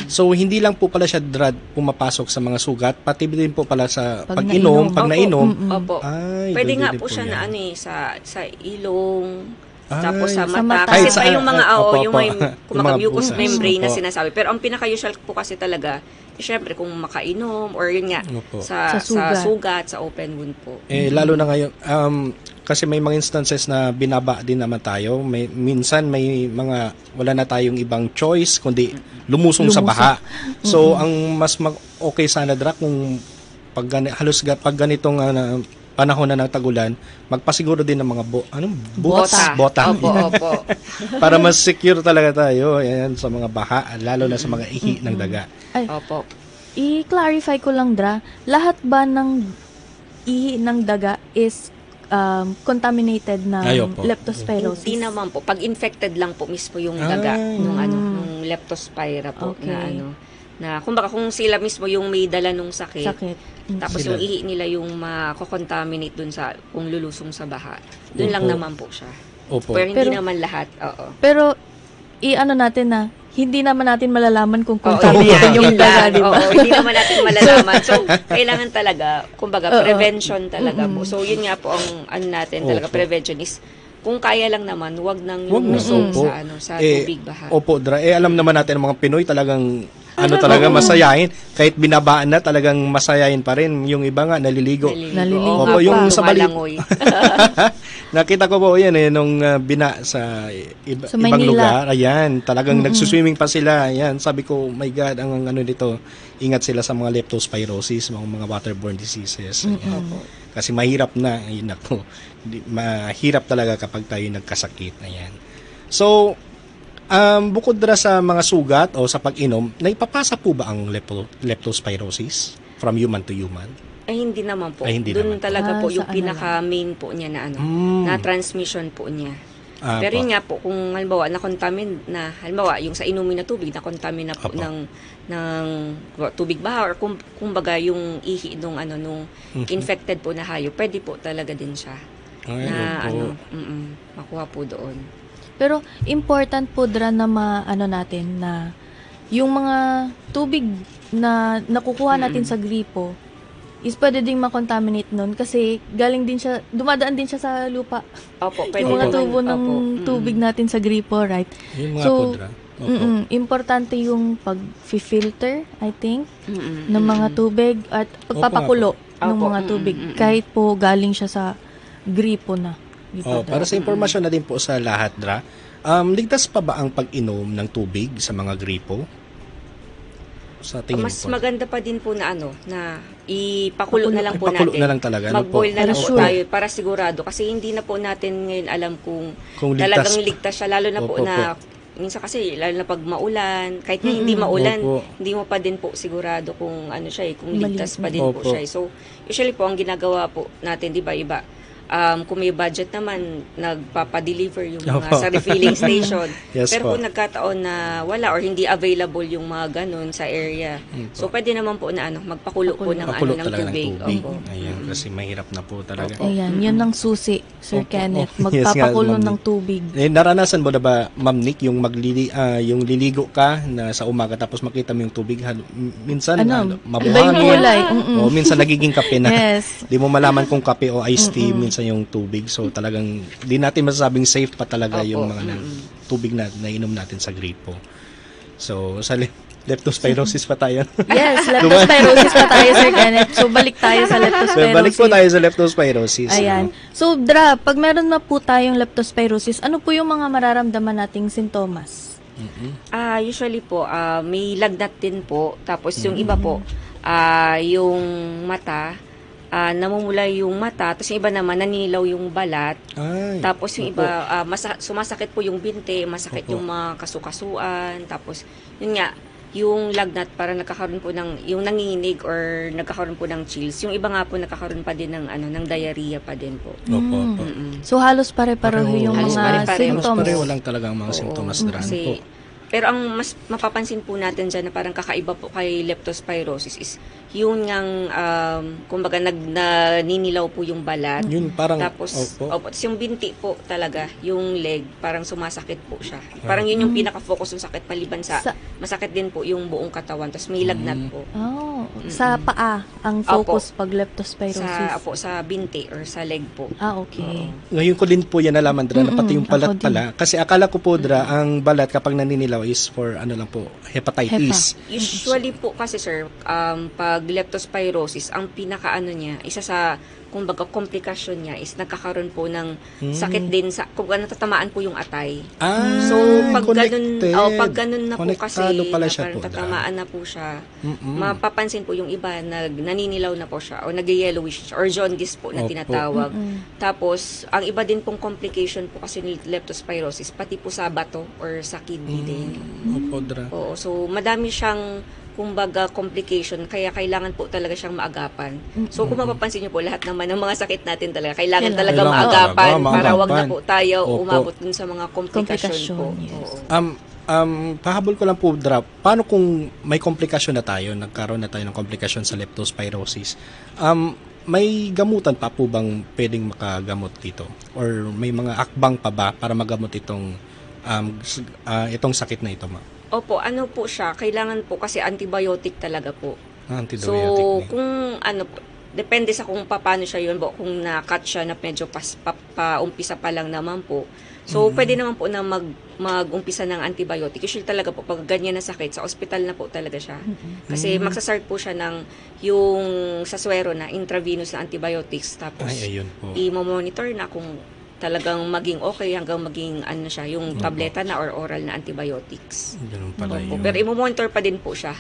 So, hindi lang po pala siya pumapasok sa mga sugat, pati din po pala sa pag-inom, pag nainom. Opo. Pwede nga po siya na sa ilong, tapos sa mata. Kasi pa yung mga yung may mucous membrane na sinasabi. Pero ang pinaka-usual po kasi talaga, syempre kung makainom or yun nga, sa sugat, sa open wound po. Lalo na ngayon, kasi may mga instances na binaba din naman tayo. Minsan may mga wala na tayong ibang choice kundi lumusong sa baha. So ang mas okay sana Dra kung pag ganitong panahon na ng tagulan, magpasiguro din ng mga bota. Opo. Para mas secure talaga tayo sa mga baha, lalo na sa mga ihi ng daga. Opo. I-clarify ko lang Dra, lahat ba ng ihi ng daga is contaminated na leptospirosis? Hindi naman po. Pag infected lang po mismo yung daga nung leptospira po na kumbaga kung sila mismo yung may dala nung sakit. Tapos yung ihi nila yung mako-contaminate dun sa kung lulusong sa baha. Dun lang naman po siya. Pero hindi naman lahat. Pero natin na hindi naman natin malalaman kung contaminated yung daga, di ba? Hindi naman natin malalaman. So, kailangan talaga, kumbaga, prevention talaga po. So, yun nga po ang natin talaga, prevention is, kung kaya lang naman, wag nang lumusong sa tubig baha. Opo, Dra. Alam naman natin ang mga Pinoy talagang talaga masayahin. Kahit binabaan na, talagang masayahin pa rin. Yung iba nga, naliligo. Naliligo. Yung sa nakita ko po yan nung bina sa ibang lugar. Ayan, talagang nagsuswimming pa sila. Ayan, sabi ko, my God, ang dito, ingat sila sa mga leptospirosis, mga waterborne diseases. Kasi mahirap na. Mahirap talaga kapag tayo nagkasakit. Ayan. So, bukod Dra sa mga sugat o sa pag-inom, naipapasa po ba ang leptospirosis from human to human? Ay, hindi naman po. Doon talaga po yung pinaka-main po niya na na transmission po niya. Pero yun nga po, kung halimbawa halimbawa yung sa inumin na tubig, na-contamine na po ng tubig baha or kumbaga yung ihi nung infected po na hayop, pwede po talaga din siya makuha po doon. Pero important po na natin na yung mga tubig na nakukuha natin sa gripo is pwede ding makontaminate nun kasi dumadaan din siya sa lupa. Opo, pwede yung mga tubo ng tubig natin sa gripo, right? Yung mga pudra. Importante yung pag-filter, I think, ng mga tubig at pagpapakulo ng mga tubig kahit po galing siya sa gripo na. Para sa impormasyon na din po sa lahat, Dra, ligtas pa ba ang pag-inom ng tubig sa mga gripo? Sa tingin mas po, maganda pa din po na na ipakulo na lang po natin. Ipakulo na lang talaga. Mag-boil na lang po tayo para sigurado. Kasi hindi na po natin ngayon alam kung talagang ligtas siya. Lalo na po na, minsan kasi, lalo na pag maulan, kahit na hindi maulan, hindi mo pa din po sigurado kung kung ligtas pa din po siya. So, usually po, ang ginagawa po natin, di ba, iba, kung may budget naman, nagpapadeliver yung mga sa refilling station. Pero kung nagkataon na wala or hindi available yung mga ganun sa area, so pwede naman po na magpakulo po ng tubig. Ayan, kasi mahirap na po talaga. Ayan, yun ang susi, Sir Kenneth. Magpapakulo ng tubig. Naranasan mo na ba, Ma'am Nick, yung yung liligo ka na sa umaga tapos makita mo yung tubig, minsan mabuhangin. O minsan nagiging kape na. Di mo malaman kung kape o iced tea, minsan yung tubig. So talagang di natin masasabing safe pa talaga yung mga tubig na nainom natin sa gripo. So sa leptospirosis pa tayo. Yes, leptospirosis pa tayo, Sir Kenneth. So balik tayo sa leptospirosis. Balik po tayo sa leptospirosis. Ayan. So Dra, pag meron na po tayong leptospirosis, ano po yung mga mararamdaman nating sintomas? Usually po, may lagnat din po. Tapos yung iba po, yung mata, namumula yung mata, tapos yung iba naman naninilaw yung balat. Tapos yung iba sumasakit po yung binte, masakit yung mga kasukasuan, tapos yun nga, yung lagnat para nagkakaroon po ng yung nanginginig or nagkakaroon po ng chills. Yung iba nga po nagkakaroon pa din ng ng diarrhea pa din po. So halos pare-pareho yung mga symptoms. Pareho lang talaga ang mga symptoms po. Pero ang mas mapapansin po natin dyan na parang kakaiba po kay leptospirosis is yun ngang, kumbaga naninilaw po yung balat. Yun parang, tapos yung binti po talaga, yung leg, parang sumasakit po siya. Parang yun yung pinaka-focus ng sakit maliban sa masakit din po yung buong katawan. Tapos may lagnat po. Sa paa ang focus pag leptospirosis? Sa binti or sa leg po. Okay. Ngayon ko din po yan nalaman, Dra, na pati yung balat pala. Kasi akala ko po, Dra, ang balat kapag naninilaw is for hepatitis. Usually po kasi, sir, pag leptospirosis, ang niya, isa sa kumbaga komplikasyon niya is nagkakaroon po ng sakit din sa kung natatamaan po yung atay. So pag ganun na po kasi tatamaan na po siya, mapapansin po yung iba naninilaw na po siya o nag-yellowish or jaundice po na tinatawag. Tapos ang iba din pong complication po kasi ni leptospirosis pati po sa bato or sa kidney din. So madami siyang kumbaga complication, kaya kailangan po talaga siyang maagapan. So kung mapapansin niyo po, lahat naman ng mga sakit natin talaga, kailangan talaga maagapan para wag na po tayo umabot dun sa mga komplikasyon po. Pahabol ko lang po, Dra, paano kung may komplikasyon na tayo, nagkaroon na tayo ng komplikasyon sa leptospirosis? May gamutan pa po bang pwedeng makagamot dito? Or may mga akbang pa ba para magamot itong sakit na ito, ma? Opo, po siya, kailangan po kasi antibiotic talaga po. Antibiotic. So, kung depende sa kung paano siya yun, kung na-cut siya na medyo pa-umpisa pa lang naman po. So, pwede naman po na mag-umpisa ng antibiotic. Usually talaga po, pag ganyan na sakit, sa ospital na po talaga siya. Kasi magsasart po siya ng yung sa swero na intravenous na antibiotics. Tapos, i-monitor na kung talagang maging okay hanggang maging siya, yung tableta na or oral na antibiotics. Ganun pala yun. Pero i-monitor pa din po siya.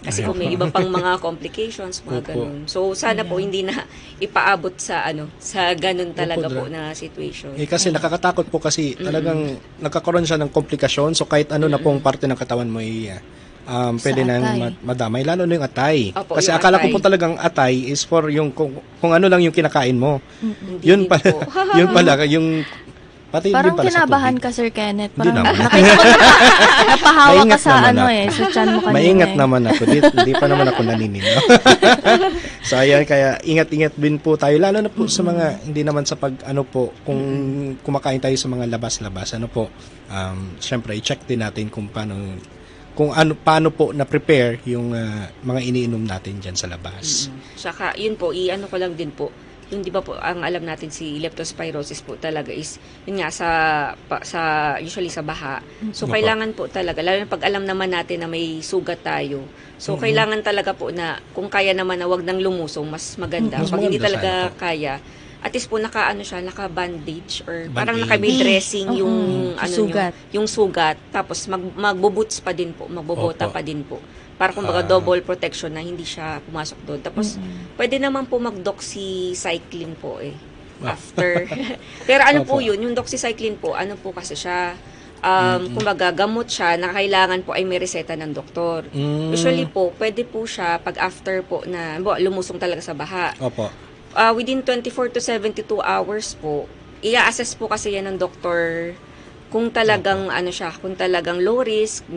Kasi kung may iba pang mga complications, mga ganun. So, sana po hindi na ipaabot sa sa ganun talaga po na situation. Kasi nakakatakot po kasi talagang nagkakaroon siya ng komplikasyon. So, kahit na pong parte ng katawan mo pwede nang madamay, lalo na yung atay. Kasi akala ko po talagang atay is for yung kung ano lang yung kinakain mo. Yun pala yung Pati din Parang pala sa kinabahan tubig. ka, Sir Kenneth. Hindi Parang naman. nakita ko napahawa ka Maingat sa naman ano ako. sa tiyan mo kanina. Maingat naman ako. Di pa naman ako naninino. So, ayan, kaya ingat-ingat din po tayo. Lalo na po sa mga, hindi naman sa kung kumakain tayo sa mga labas-labas, syempre, i-check din natin kung paano po na-prepare yung mga iniinom natin dyan sa labas. Saka, yun po, i-ano ko lang din po, yung di ba po, ang alam natin si leptospirosis po talaga is, yun nga, usually sa baha. So, kailangan po talaga, lalo na pag alam naman natin na may sugat tayo, so, kailangan talaga po na, kung kaya naman na wag nang lumusong, mas maganda. Mas Pag hindi maganda talaga sana po. kaya, at least po naka-bandage or parang Bandage. naka-dressing yung sugat. yung sugat, tapos magbo-boots pa din po, magbobota Opo. pa din po. Para kumbaga double protection na hindi siya pumasok doon. Tapos pwede naman po mag-doxycycline po after. Pero ano po Opo. yun, yung doxycycline po, ano po kasi siya, kumbaga gamot siya na kailangan po ay may reseta ng doktor. Usually po, pwede po siya pag after po na lumusong talaga sa baha. Opo. Within 24 to 72 hours po, i-assess po kasi yan ng doktor kung talagang kung talagang low risk,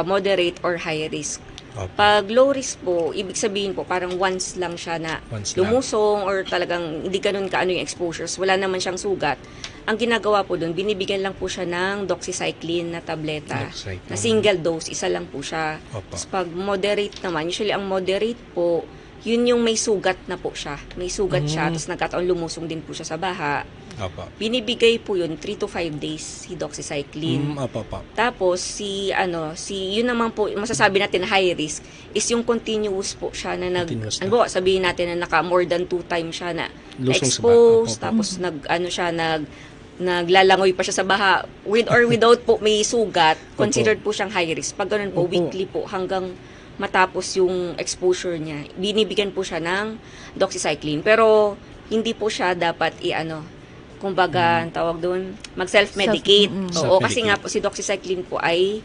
moderate or high risk. Opo. Pag low risk po, ibig sabihin po parang once lang siya na Once lang. lumusong or talagang hindi ganun kaano yung exposures, wala naman siyang sugat. Ang ginagawa po doon, binibigyan lang po siya ng doxycycline na tableta. Doxycycline. Na single dose, isa lang po siya. Opo. Tapos pag moderate naman, usually ang moderate po, yun yung may sugat na po siya. May sugat siya, tapos nagkataon lumusong din po siya sa baha. Opo. Binibigay po yun 3 to 5 days si doxycycline. Opo. Tapos yun naman po masasabi natin na high risk is yung continuous po siya na Continuous na. sabihin natin na naka more than 2 times siya na Lusong sa expose, baha. Opo. tapos naglalangoy pa siya sa baha with or without po may sugat, considered po siyang high risk. Pag ganun po, Opo. weekly po hanggang matapos yung exposure niya, binibigyan po siya ng doxycycline. Pero hindi po siya dapat kumbaga, ang tawag doon, mag-self-medicate. Oo, kasi nga po si doxycycline po ay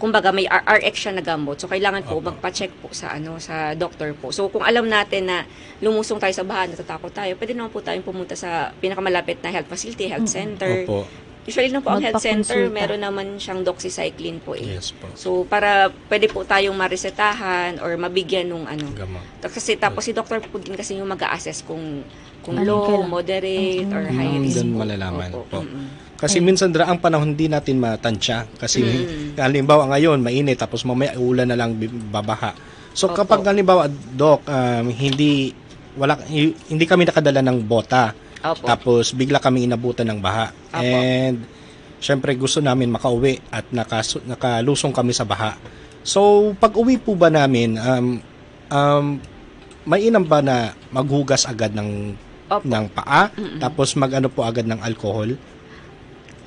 kumbaga may RX siya na gamot. So kailangan po magpa-check po sa sa doktor po. So kung alam natin na lumusong tayo sa baha, natatakot tayo, pwede naman po tayong pumunta sa pinakamalapit na health facility, health center. Opo. Usually lang po ang health center, Magpakonsulta. meron naman siyang doxycycline po Yes po. So para pwede po tayong maresetahan or mabigyan nung Gamot. Kasi tapos si doctor po din kasi yung mag-a-assess kung Ano low, kailangan? moderate or high risk. Doon po. malalaman Opo. po. Kasi minsan ang panahon hindi natin matansya. Kasi halimbawa ngayon, mainit, tapos mamaya ulan na lang babaha. So Opo. kapag halimbawa, Doc, hindi kami nakadala ng bota. Opo. Tapos bigla kami inabutan ng baha. Opo. And syempre gusto namin makauwi at nakalusong kami sa baha. So pag uwi po ba namin, mainam ba na maghugas agad ng Opo. paa, tapos magano po agad ng alcohol?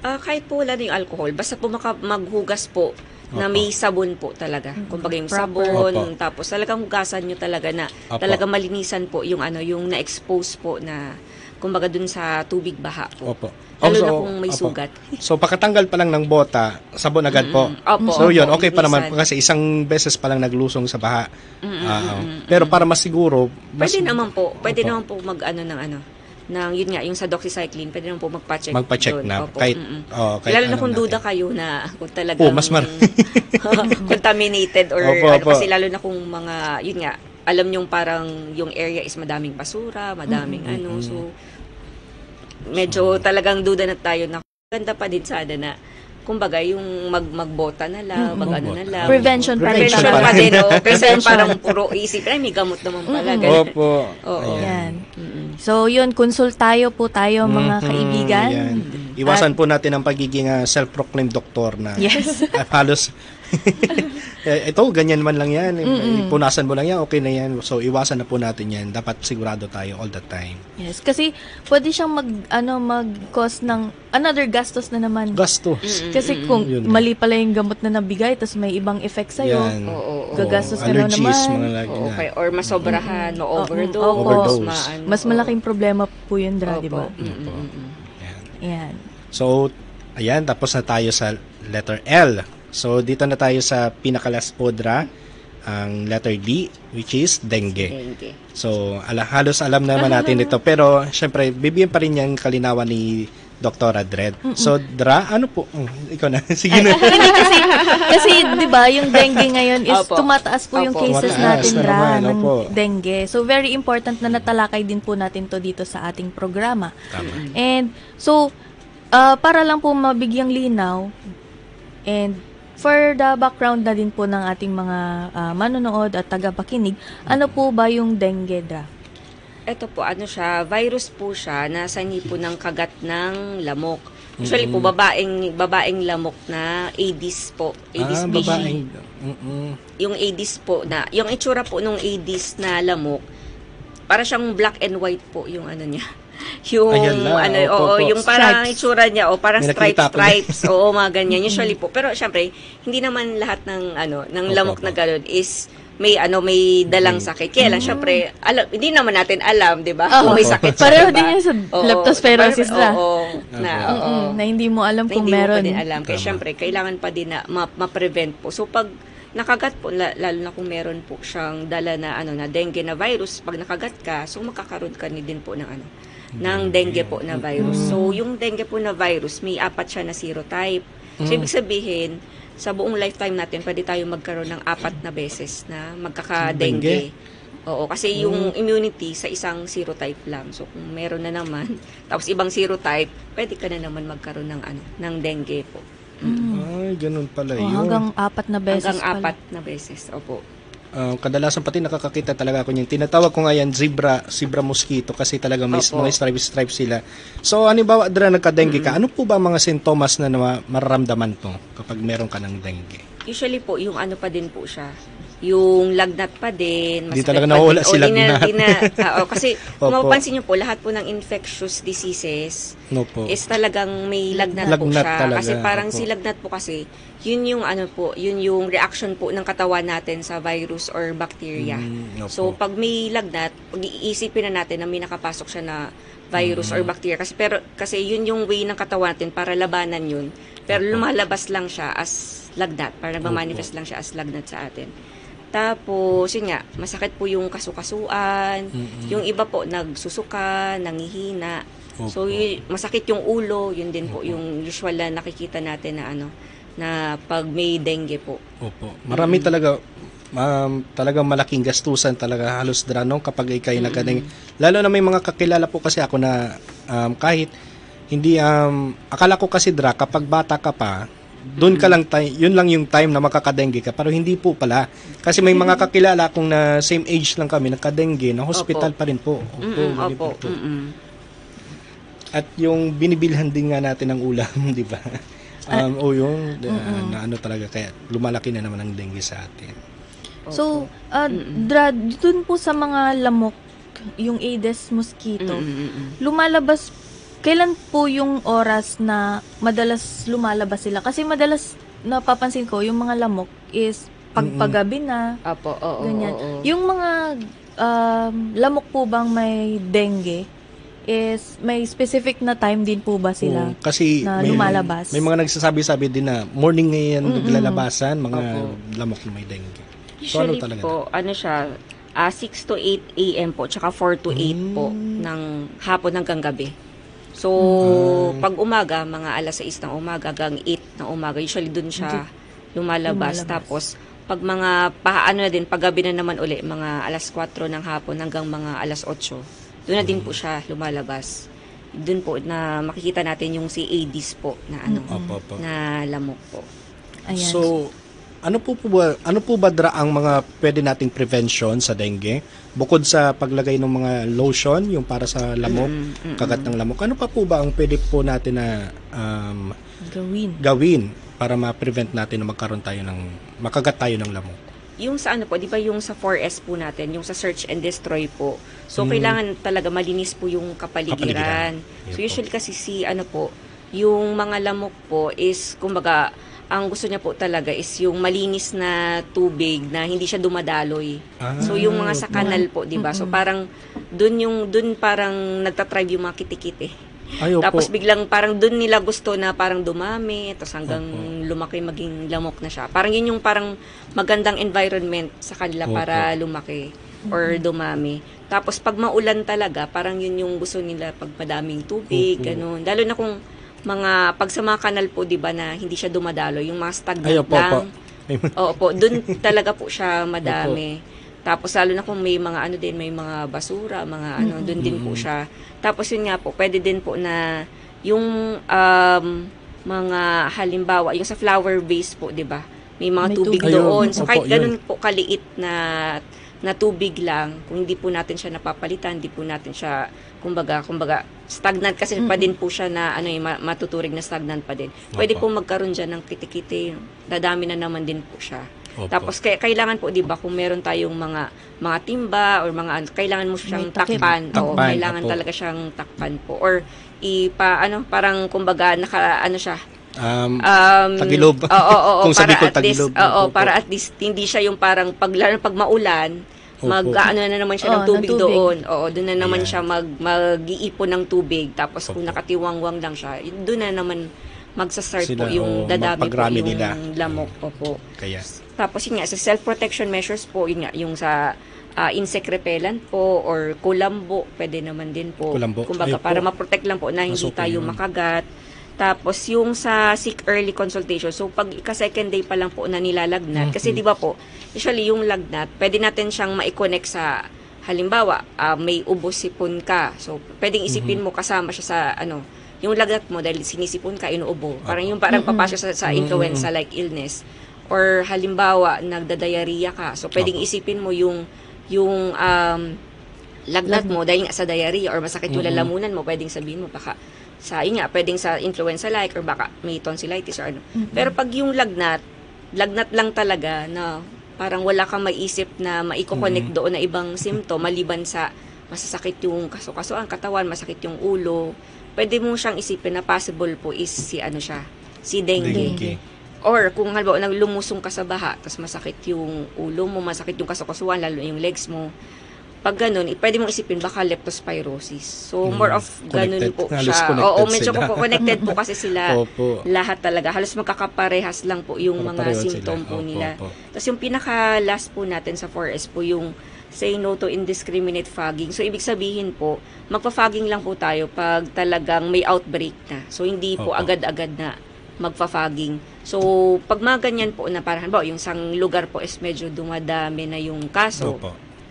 Kahit po wala na yung alcohol, basta po maghugas po na Opo. may sabon po talaga. Kumbaga yung Proper. sabon, Opo. tapos talagang hugasan nyo talaga na Opo. talaga malinisan po yung yung na-expose po na kumbaga dun sa tubig baha po. Opo. Lalo So, na kung may opo. sugat. So pagkatanggal pa lang ng bota, sabon agad po. Opo, So yun, opo, okay pa naman minsan. kasi isang beses pa lang naglusong sa baha. Pero para mas siguro, Pwede naman po Opo. ng yun nga, yung sa doxycycline, pwede naman po magpa-check. Magpa-check doon. na. Opo. Kahit Lalo na alam kung natin. duda kayo na kung talagang mas contaminated or Opo, opo. kasi lalo na kung mga, yun nga, alam nyong parang yung area is madaming basura, madaming so medyo talagang duda na tayo na ganda pa din sana na kumbaga yung magbota na lang, mag-ano na lang. Prevention pa rin. Prevention talaga. pa din, oh. Kasi Prevention. parang puro isip, ay may gamot naman pala. ganun. Opo. Oo. Yan. So, yun, konsultayo po tayo mga kaibigan. Ayan. Iwasan po natin ang pagiging self-proclaimed doktor na Yes. halos ito, ganyan man lang yan. Punasan mo lang yan, okay na yan. So, iwasan na po natin yan. Dapat sigurado tayo all the time. Yes, kasi pwede siyang mag-cause ng another gastos na naman. Gastos. Kasi kung Yun. mali pala yung gamot na nabigay, tapos may ibang effect sa'yo, Yan. Oo. gagastos ka na Allergies, naman. mga lagi Oo, na. okay. Or masobrahan, ma-overdose. Opo. Overdose. Mas malaking problema po yun, Dra, di ba? Yan. Yan. So, ayan, tapos na tayo sa letter L. So, dito na tayo sa pinakalas po, Dra, ang letter D, which is dengue. So, halos alam naman natin ito. Pero, syempre, bibigyan pa rin yung kalinawan ni Dr. Dred. So, Dra, ano po? Ikaw na. Sige na. Hindi kasi 'di ba, yung dengue ngayon is tumataas po yung cases natin ng dengue. So very important na natalakay din po natin to dito sa ating programa. And so para lang po mabigyang linaw and for the background na din po ng ating mga manonood at tagapakinig, ano po ba yung dengue, Dra? Ito po, siya, virus po siya na sanhi po ng kagat ng lamok. Usually po, babaeng lamok na Aedes po. Aedes species. Yung Aedes po na, yung itsura po nung Aedes na lamok, para siyang black and white po yung niya. Yung yung parang itsura niya parang stripes, mga ganyan usually po. Pero syempre, hindi naman lahat ng ng lamok na gano'n is may dalang sakit. Kaya lang syempre, hindi naman natin alam, 'di ba? Kung may sakit siya. Pareho din yun sa leptospirosis na hindi mo alam kung meron. Hindi mo pa din alam. Kaya syempre, kailangan pa din na ma-prevent po. So pag nakagat po, lalo na kung meron po siyang dala na na dengue na virus, pag nakagat ka, so magkakaroon ka din po ng dengue po na virus. So, yung dengue po na virus, may 4 siya na serotype. So, ibig sabihin, sa buong lifetime natin, pwede tayo magkaroon ng 4 na beses na magkaka-dengue. Oo, kasi yung immunity sa isang serotype lang. So, kung meron na naman, tapos ibang serotype, pwede ka na naman magkaroon ng dengue po. Ay, ganun pala yun. Hanggang 4 na beses Hanggang 4 na beses, opo. Kadalasan pati nakakakita talaga ako yung tinatawag ko nga yan zebra mosquito kasi talaga may mga stripes sila. So halimbawa Dra, nagka-dengue ka, ano po ba mga sintomas na mararamdaman mo kapag meron ka ng dengue? Usually po yung pa din po siya, yung lagnat pa din, hindi talaga nawala si lagnat. Kasi kung mapapansin niyo po, lahat po ng infectious diseases is talagang may lagnat po siya. Talaga. Kasi parang si lagnat po kasi, yun yung yun yung reaction po ng katawan natin sa virus or bacteria. So pag may lagnat, pag-iisipin na natin na may nakapasok siya na virus or bacteria kasi yun yung way ng katawan natin para labanan yun. Pero lumalabas lang siya as lagnat, para ma-manifest lang siya as lagnat sa atin. Tapos, yun nga, masakit po yung kasukasuan, yung iba po nagsusuka, nangihina. So, masakit yung ulo, yun din po yung usual na nakikita natin na pag may dengue po. Opo. Marami talagang malaking gastusan talaga halos Dra kapag ikay nagka-dengue. Lalo na may mga kakilala po kasi ako na kahit hindi akala ko kasi Dra kapag bata ka pa doon ka lang yun lang yung time na makaka-dengue ka, pero hindi po pala kasi may mga kakilala akong na same age lang kami nagka-dengue na hospital pa rin po. Opo. At yung binibilhan din nga natin ng ulam, di ba? Na talaga kaya lumalaki na naman ang dengue sa atin. So, Dra, dun po sa mga lamok, yung Aedes mosquito, lumalabas. Kailan po yung oras na madalas lumalabas sila? Kasi madalas napapansin ko, yung mga lamok is pagpagabi na. Ganyan. Yung mga lamok po bang may dengue is may specific na time din po ba sila kasi na lumalabas? May mga nagsasabi-sabi din na morning ngayon naglalabasan, mga lamok na may dengue. Usually po, siya, 6 to 8 a.m. po, tsaka 4 to 8 po ng hapon hanggang gabi. So, pag umaga, mga alas 6 ng umaga hanggang 8 ng umaga, usually dun siya lumalabas. Tapos, pag mga paggabi na naman uli, mga alas 4 ng hapon hanggang mga alas 8, doon na din po siya lumalabas. Doon po na makikita natin yung si Aedes po na na lamok po. Ayan. So, ano po ba Dra ang mga pwede nating prevention sa dengue? Bukod sa paglagay ng mga lotion, yung para sa lamok, kagat ng lamok, ano pa po ba ang pwede po natin na gawin para ma-prevent natin na makagat tayo ng lamok? Yung sa po, di ba yung sa 4S po natin, yung sa search and destroy po. So, kailangan talaga malinis po yung kapaligiran. So, usually kasi yung mga lamok po is, kumbaga, ang gusto niya po talaga is yung malinis na tubig na hindi siya dumadaloy. So yung mga sa kanal po, 'di ba? So parang doon parang nagta-thrive yung mga kitikite. Tapos biglang parang doon nila gusto na parang dumami, tapos hanggang lumaki maging lamok na siya. Parang yun yung parang magandang environment sa kanila para lumaki. or dumami. Tapos pag maulan talaga, parang yun yung gusto nila pag madaming tubig, ganun. Lalo na kung pag sa mga kanal po, di ba, na hindi siya dumadalo, yung mga stagnant lang. Opo, dun talaga po siya madami. Tapos lalo na kung may mga may mga basura, mga dun din po siya. Tapos yun nga po, pwede din po na yung mga halimbawa, yung sa flower vase po, di ba? May mga tubig doon. So kahit ganun po kaliit na tubig lang, kung hindi po natin siya napapalitan, hindi po natin siya, kumbaga stagnant kasi pa din po siya na matuturing na stagnant pa din. Pwede po magkaroon diyan ng kitikiti, dadami na naman din po siya. Tapos kailangan po, 'di ba, kung meron tayong mga timba or kailangan mo siyang takpan. O kailangan talaga siyang takpan po or parang kumbaga siya. Tagilob. Kung sabi ko tagilob. Para at least hindi siya yung parang pag maulan, na naman siya ng tubig doon. Doon na naman siya mag-iipon ng tubig. Tapos kung nakatiwangwang lang siya, doon na naman magsa-start po yung dadami po yung lamok po. Tapos yun nga, sa self-protection measures po, yun nga, yung sa insect repellent po or kulambo, pwede naman din po. Kumbaga, para ma-protect lang po na hindi tayo makagat. Tapos yung sa seek early consultation, so pag ika-second day pa lang po na nilalagnat, kasi di ba po, usually yung lagnat, pwede natin siyang ma-connect sa, halimbawa, may ubo-sipon ka. So, pwedeng isipin mo kasama siya sa, yung lagnat mo dahil sinisipon ka, inuubo. Parang papasok sa influenza-like illness. Or halimbawa, nagda-diarrhea ka. So, pwedeng isipin mo yung lagnat mo dahil nga sa diarrhea or masakit yung lalamunan mo, pwedeng sabihin mo, baka pwedeng sa influenza-like or baka may tonsillitis or ano. Pero pag yung lagnat lang talaga na parang wala kang maisip na maiko-connect doon na ibang symptom maliban sa masasakit yung kaso-kasoan, katawan, masakit yung ulo, pwede mo siyang isipin na possible po is si dengue. Or kung halimbawa lumusong ka sa baha, tapos masakit yung ulo mo, masakit yung kaso-kasuan, lalo yung legs mo, pag ganun, pwede mong isipin baka leptospirosis. So, more of ganun po siya. Medyo connected po kasi sila lahat talaga. Halos magkakaparehas lang po yung mga symptom po nila. Tapos yung pinaka-last po natin sa 4S po yung say no to indiscriminate fogging. So, ibig sabihin po, magpa-fogging lang po tayo pag talagang may outbreak na. So, hindi po agad-agad na magpa-fogging. So, pag mga ganyan po na parang, yung isang lugar po is medyo dumadami na yung kaso,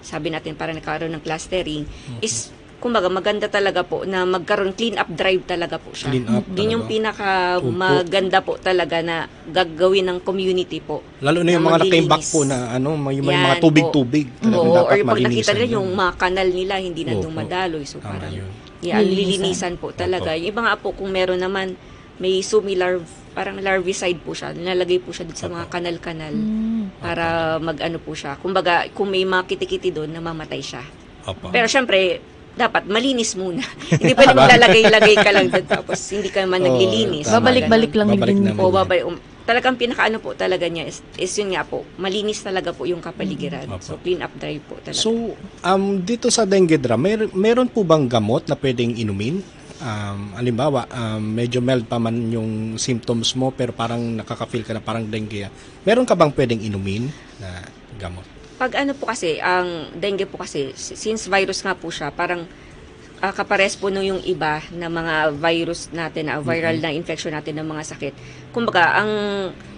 sabi natin parang nagkaroon ng clustering, is kumbaga maganda talaga po na magkaroon clean up drive talaga po siya. Yun yung pinaka maganda po talaga na gagawin ng community po. Lalo na yung mga nakaimbak po na may mga tubig-tubig. Or yung pag nakita nila yung mga kanal nila hindi na dumadaloy. So parang lilinisan po talaga. Yung iba nga po kung meron naman may sumi-larvae, parang larvicide po siya. Nilalagay po siya dito sa mga kanal-kanal para mag-ano po siya. Kumbaga, kung may mga kitikiti doon, namamatay siya. Pero syempre, dapat malinis muna. Hindi pwede maglalagay-lagay ka lang doon tapos hindi ka man naglilinis. Babalik-balik lang din po. Talagang pinakaano po talaga niya is yun nga po, malinis talaga po yung kapaligiran. So, clean up drive po talaga. So, dito sa dengue drum, meron po bang gamot na pwedeng inumin? Halimbawa, medyo mild pa man yung symptoms mo pero parang nakaka-feel ka na parang dengue. Meron ka bang pwedeng inumin na gamot? Pag po kasi, ang dengue po kasi, since virus nga po siya, parang kapares po nung yung iba na mga virus natin, viral na infection natin ng mga sakit. Kumbaga, ang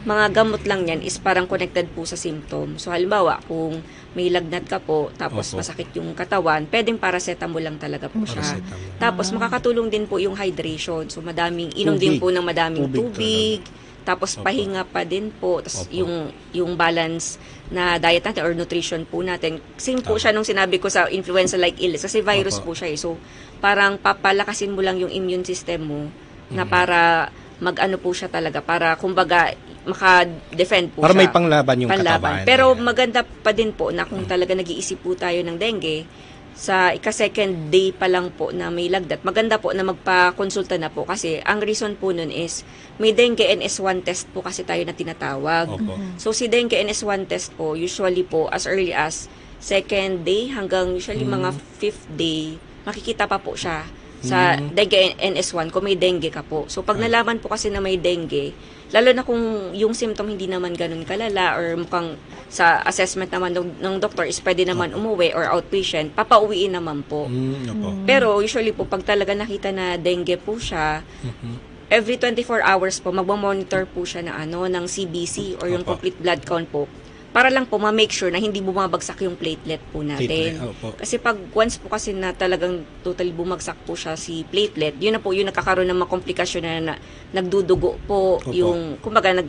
mga gamot lang yan is parang connected po sa symptom. So, halimbawa, kung may lagnat ka po, tapos masakit yung katawan, pwedeng paracetamol lang talaga po siya. Tapos, makakatulong din po yung hydration. So, inom din po ng madaming tubig. Tapos, pahinga pa din po. Tapos, yung balance na diet natin or nutrition po natin. Same po siya nung sinabi ko sa influenza-like illness. Kasi virus po siya . So, parang papalakasin mo lang yung immune system mo na para mag-ano po siya talaga. Para, kumbaga, maka-defend po para siya. Para may panglaban yung katawan. Pero maganda pa din po na kung talaga nag-iisip po tayo ng dengue, sa ika-second day pa lang po na may lagnat, maganda po na magpa-konsulta na po kasi ang reason po nun is may dengue NS1 test po kasi tayo na tinatawag. So si dengue NS1 test po usually po as early as second day hanggang usually mga 5th day makikita pa po siya sa dengue NS1 kung may dengue ka po. So pag nalaman po kasi na may dengue, lalo na kung yung symptom hindi naman ganun kalala or mukhang sa assessment naman ng doktor is pwede naman umuwi or outpatient, papauwiin naman po. Pero usually po, pag talaga nakita na dengue po siya, every 24 hours po, magmamonitor po siya ng CBC or yung complete blood count po, para lang po ma-make sure na hindi bumabagsak yung platelet po natin. Kasi pag once po kasi na talagang totally bumagsak po siya si platelet, yun na po yung nakakaroon ng mga komplikasyon na nagdudugo po, yung kumbaga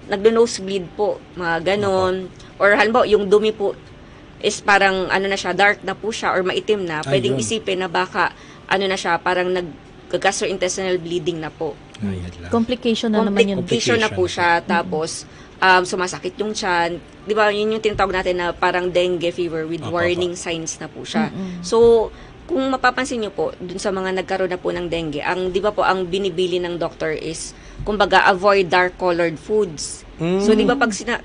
nagdo-nosebleed po, mga ganon. Or halimbawa, yung dumi po is parang na siya, dark na po siya or maitim na, pwedeng isipin na baka na siya, parang gastrointestinal bleeding na po. Complication na naman yun. Complication na po siya, tapos sumasakit yung tiyan. Di ba, yun yung tinatawag natin na parang dengue fever with warning signs na po siya. So, kung mapapansin niyo po, dun sa mga nagkaroon na po ng dengue, di ba po, ang binibili ng doctor is, kumbaga, avoid dark-colored foods. So, di ba,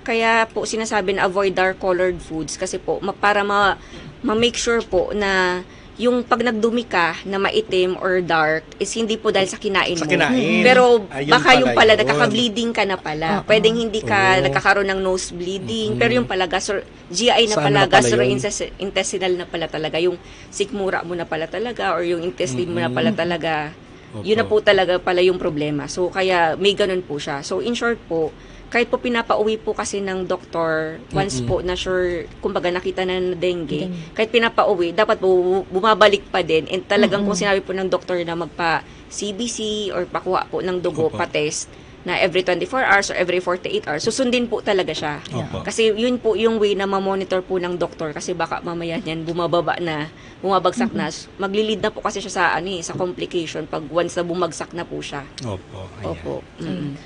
kaya po sinasabi na avoid dark-colored foods, kasi po, para ma-make sure po na yung pag nagdumi ka na maitim or dark is hindi po dahil sa kinain mo. Pero baka yung pala nakaka-bleeding ka na pala. Pwedeng hindi ka nagkakaroon ng nose bleeding, pero yung pala GI na pala, gastrointestinal na pala talaga, yung sikmura mo na pala talaga or yung intestine mo na pala talaga. Yun na po talaga pala yung problema. So kaya may ganun po siya. So in short po, kahit po pinapauwi po kasi ng doktor, once po na sure, kumbaga nakita na dengue, kahit pinapauwi, dapat po bumabalik pa din. And talagang kung sinabi po ng doktor na magpa-CBC or pakuha po ng dugo, pa-test, na every 24 hours or every 48 hours, susundin po talaga siya. Kasi yun po yung way na ma-monitor po ng doktor, kasi baka mamaya niyan bumabagsak na, maglilid na po kasi siya sa complication pag once na bumagsak na po siya. Opo.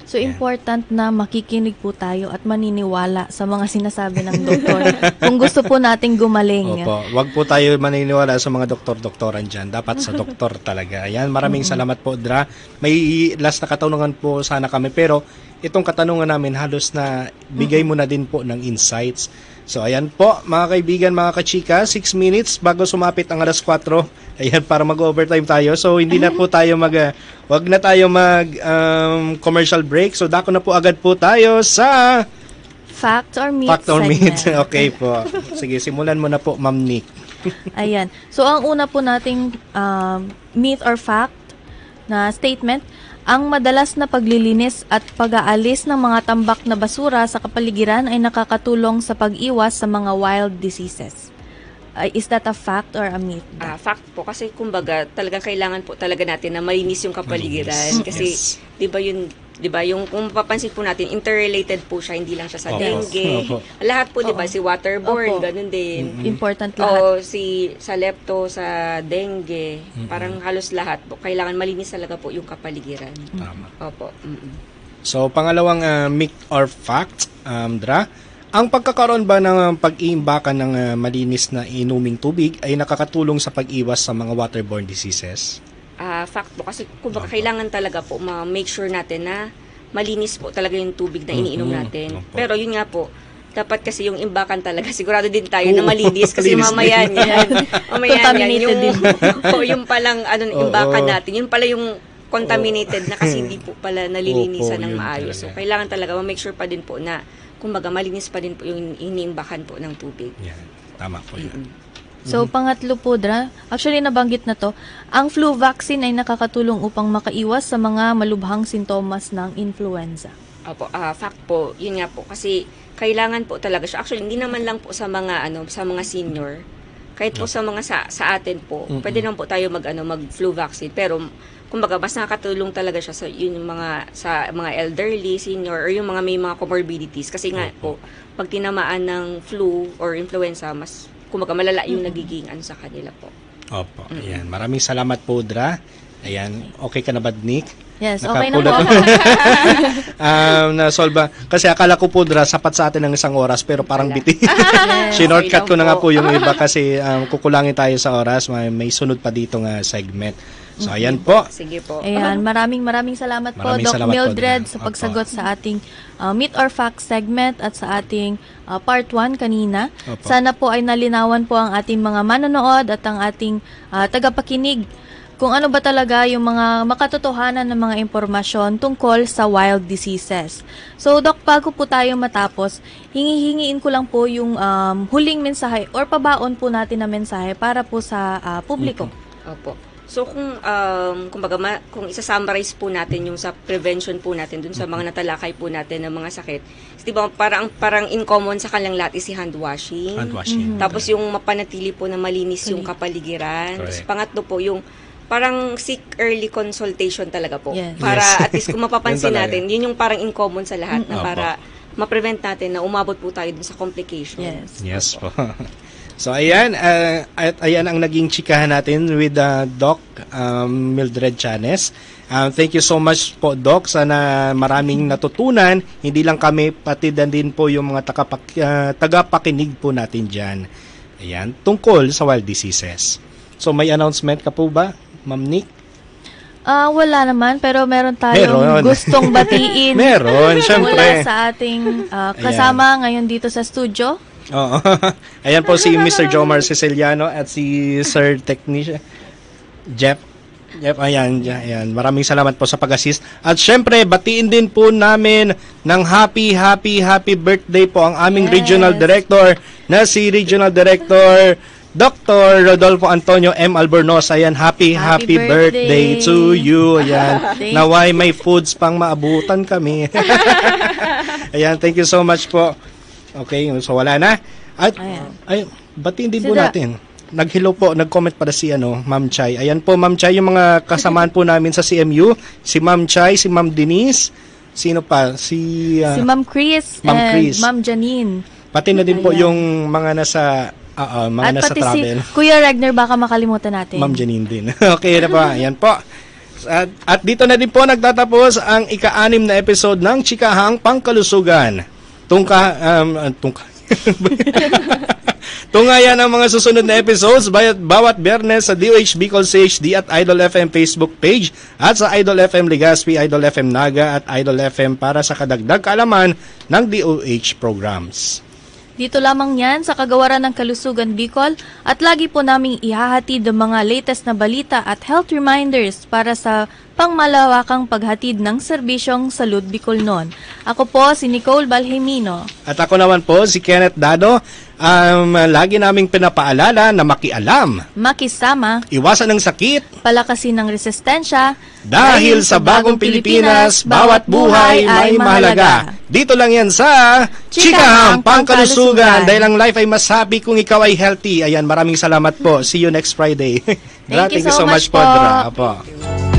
So, important na makikinig po tayo at maniniwala sa mga sinasabi ng doktor kung gusto po nating gumaling. Wag po tayo maniniwala sa mga doktor-doktoran dyan. Dapat sa doktor talaga. Ayan, maraming salamat po, Dra. May last na katanungan po sana kami, pero itong katanungan namin halos na bigay mo na din po ng insights. So ayan po mga kaibigan, mga kachika, 6 minutes bago sumapit ang alas 4. Ayan, para mag-overtime tayo. So hindi na po tayo wag na tayo commercial break. So dako na po agad po tayo sa Fact or Myth Fact or Myth. segment. Okay po. Sige, simulan mo na po, Ma'am Nick. Ayan. So ang una po nating myth or fact na statement, ang madalas na paglilinis at pag-aalis ng mga tambak na basura sa kapaligiran ay nakakatulong sa pag-iwas sa mga wild diseases. Is that a fact or a myth? Fact po, kasi kumbaga talagang kailangan po talaga natin na malinis yung kapaligiran. Kasi 'di ba yung kung mapapansin po natin, interrelated po siya, hindi lang siya sa dengue. Lahat po 'di ba, si waterborne, ganun din. Important lahat. Sa lepto, sa dengue, parang halos lahat po kailangan malinis talaga po yung kapaligiran. Tama. Opo. So pangalawang myth or fact, Dra, ang pagkakaroon ba ng pag-iimbakan ng malinis na inuming tubig ay nakakatulong sa pag-iwas sa mga waterborne diseases? Fact po, kasi kumbaga kailangan talaga po ma-make sure natin na malinis po talaga yung tubig na iniinom natin. Pero yun nga po, dapat kasi yung imbakan talaga, sigurado din tayo na malinis kasi mamaya Contaminated din. Yung palang imbakan natin, yun pala yung contaminated na kasi hindi po pala nalilinisan ng maayos. So kailangan talaga ma-make sure pa din po na kumbaga malinis pa din po yung iniimbakan po ng tubig. Yan. Tama po yan. So, pangatlo po, Dra, actually nabanggit na to, ang flu vaccine ay nakakatulong upang makaiwas sa mga malubhang sintomas ng influenza. Opo, fact po, yun nga po, kasi kailangan po talaga siya. Actually, hindi naman lang po sa mga senior, kahit po sa mga sa atin po, pwede naman po tayo mag flu vaccine, pero kumbaga mas nakakatulong talaga siya sa mga elderly, senior, or yung mga may mga comorbidities, kasi nga po, pag tinamaan ng flu or influenza, mas kumbaga malala yung nagiging sa kanila po. Opo. Ayan. Maraming salamat po, Dra. Ayan. Okay ka na ba, Nick? Yes, okay na po. Nasolba. Kasi akala ko po, Dra, sapat sa atin ng isang oras, pero parang biti. Sinortcut ko na nga po yung iba kasi kukulangin tayo sa oras. May sunod pa dito nga segment. So, ayan po. Sige po. Ayan, maraming salamat po, Doc Mildred, sa pagsagot sa ating Myth or Fact segment at sa ating part 1 kanina. Sana po ay nalinawan po ang ating mga manonood at ang ating tagapakinig kung ano ba talaga yung mga makatotohanan ng mga impormasyon tungkol sa wild diseases. So, Doc, bago po tayo matapos, hingihingiin ko lang po yung huling mensahe or pabaon po natin na mensahe para po sa publiko. Opo. So kung isa-summarize po natin yung sa prevention po natin dun sa mga natalakay po natin ng mga sakit, di ba parang in common sa kanilang lahat is si hand washing. Tapos yung mapanatili po na malinis yung kapaligiran. Tapos pangatlo po yung parang seek early consultation talaga po. Para at least kung mapapansin natin, yun yung parang in common sa lahat na para ma-prevent natin na umabot po tayo dun sa complication. Yes po. So ayan, at ayan ang naging chikahan natin with Doc Mildred Chanes. Thank you so much po, Doc. Sana maraming natutunan. Hindi lang kami, pati din po yung mga tagapakinig po natin dyan. Ayan, tungkol sa wild diseases. So may announcement ka po ba, Ma'am Nick? Wala naman, pero meron tayong gustong batiin. Syempre. Mula sa ating kasama ngayon dito sa studio. Oo. Ayan po si Mr. Jomar Siciliano at si Sir Technician Jeff. Ayan. Maraming salamat po sa pag-assist. At syempre, batiin din po namin ng happy birthday po ang aming Regional Director na si Regional Director Dr. Rodolfo Antonio M. Albornoz. Ayan, happy birthday to you. Ayan. Naway may foods pang maabutan kami. Ayan, thank you so much po. Okay, so wala na. At batiin din po natin. Nag-hello po, nag-comment para si Ma'am Chay. Ayan po, Ma'am Chay, yung mga kasamaan po namin sa CMU, si Ma'am Chay, si Ma'am Denise, sino pa? Si Ma'am Chris and Ma'am Janine. Pati na din po yung mga nasa mga nasa travel. Si Kuya Regner, baka makalimutan natin. Ma'am Janine din. Okay na po. Ayan po. At dito na din po nagtatapos ang ika-6 na episode ng Chikahang Pangkalusugan. Tungayan ang mga susunod na episodes bawat Biyernes sa DOH Bicol CHD at Idol FM Facebook page at sa Idol FM Legazpi, Idol FM Naga at Idol FM para sa kadagdag kaalaman ng DOH programs. Dito lamang yan sa Kagawaran ng Kalusugan Bicol at lagi po naming ihahatid ang mga latest na balita at health reminders para sa pangmalawakang paghatid ng serbisyong Salud Bicolnon. Ako po si Nicole Balhemino. At ako naman po si Kenneth Dado. Lagi naming pinapaalala na makialam, makisama, iwasan ng sakit, palakasin ng resistensya, dahil sa bagong Pilipinas, bawat buhay ay mahalaga. Dito lang yan sa Chikahang Pangkalusugan. Dahil ang life ay mas happy kung ikaw ay healthy. Ayan, maraming salamat po. See you next Friday. Thank you so much po. Dra.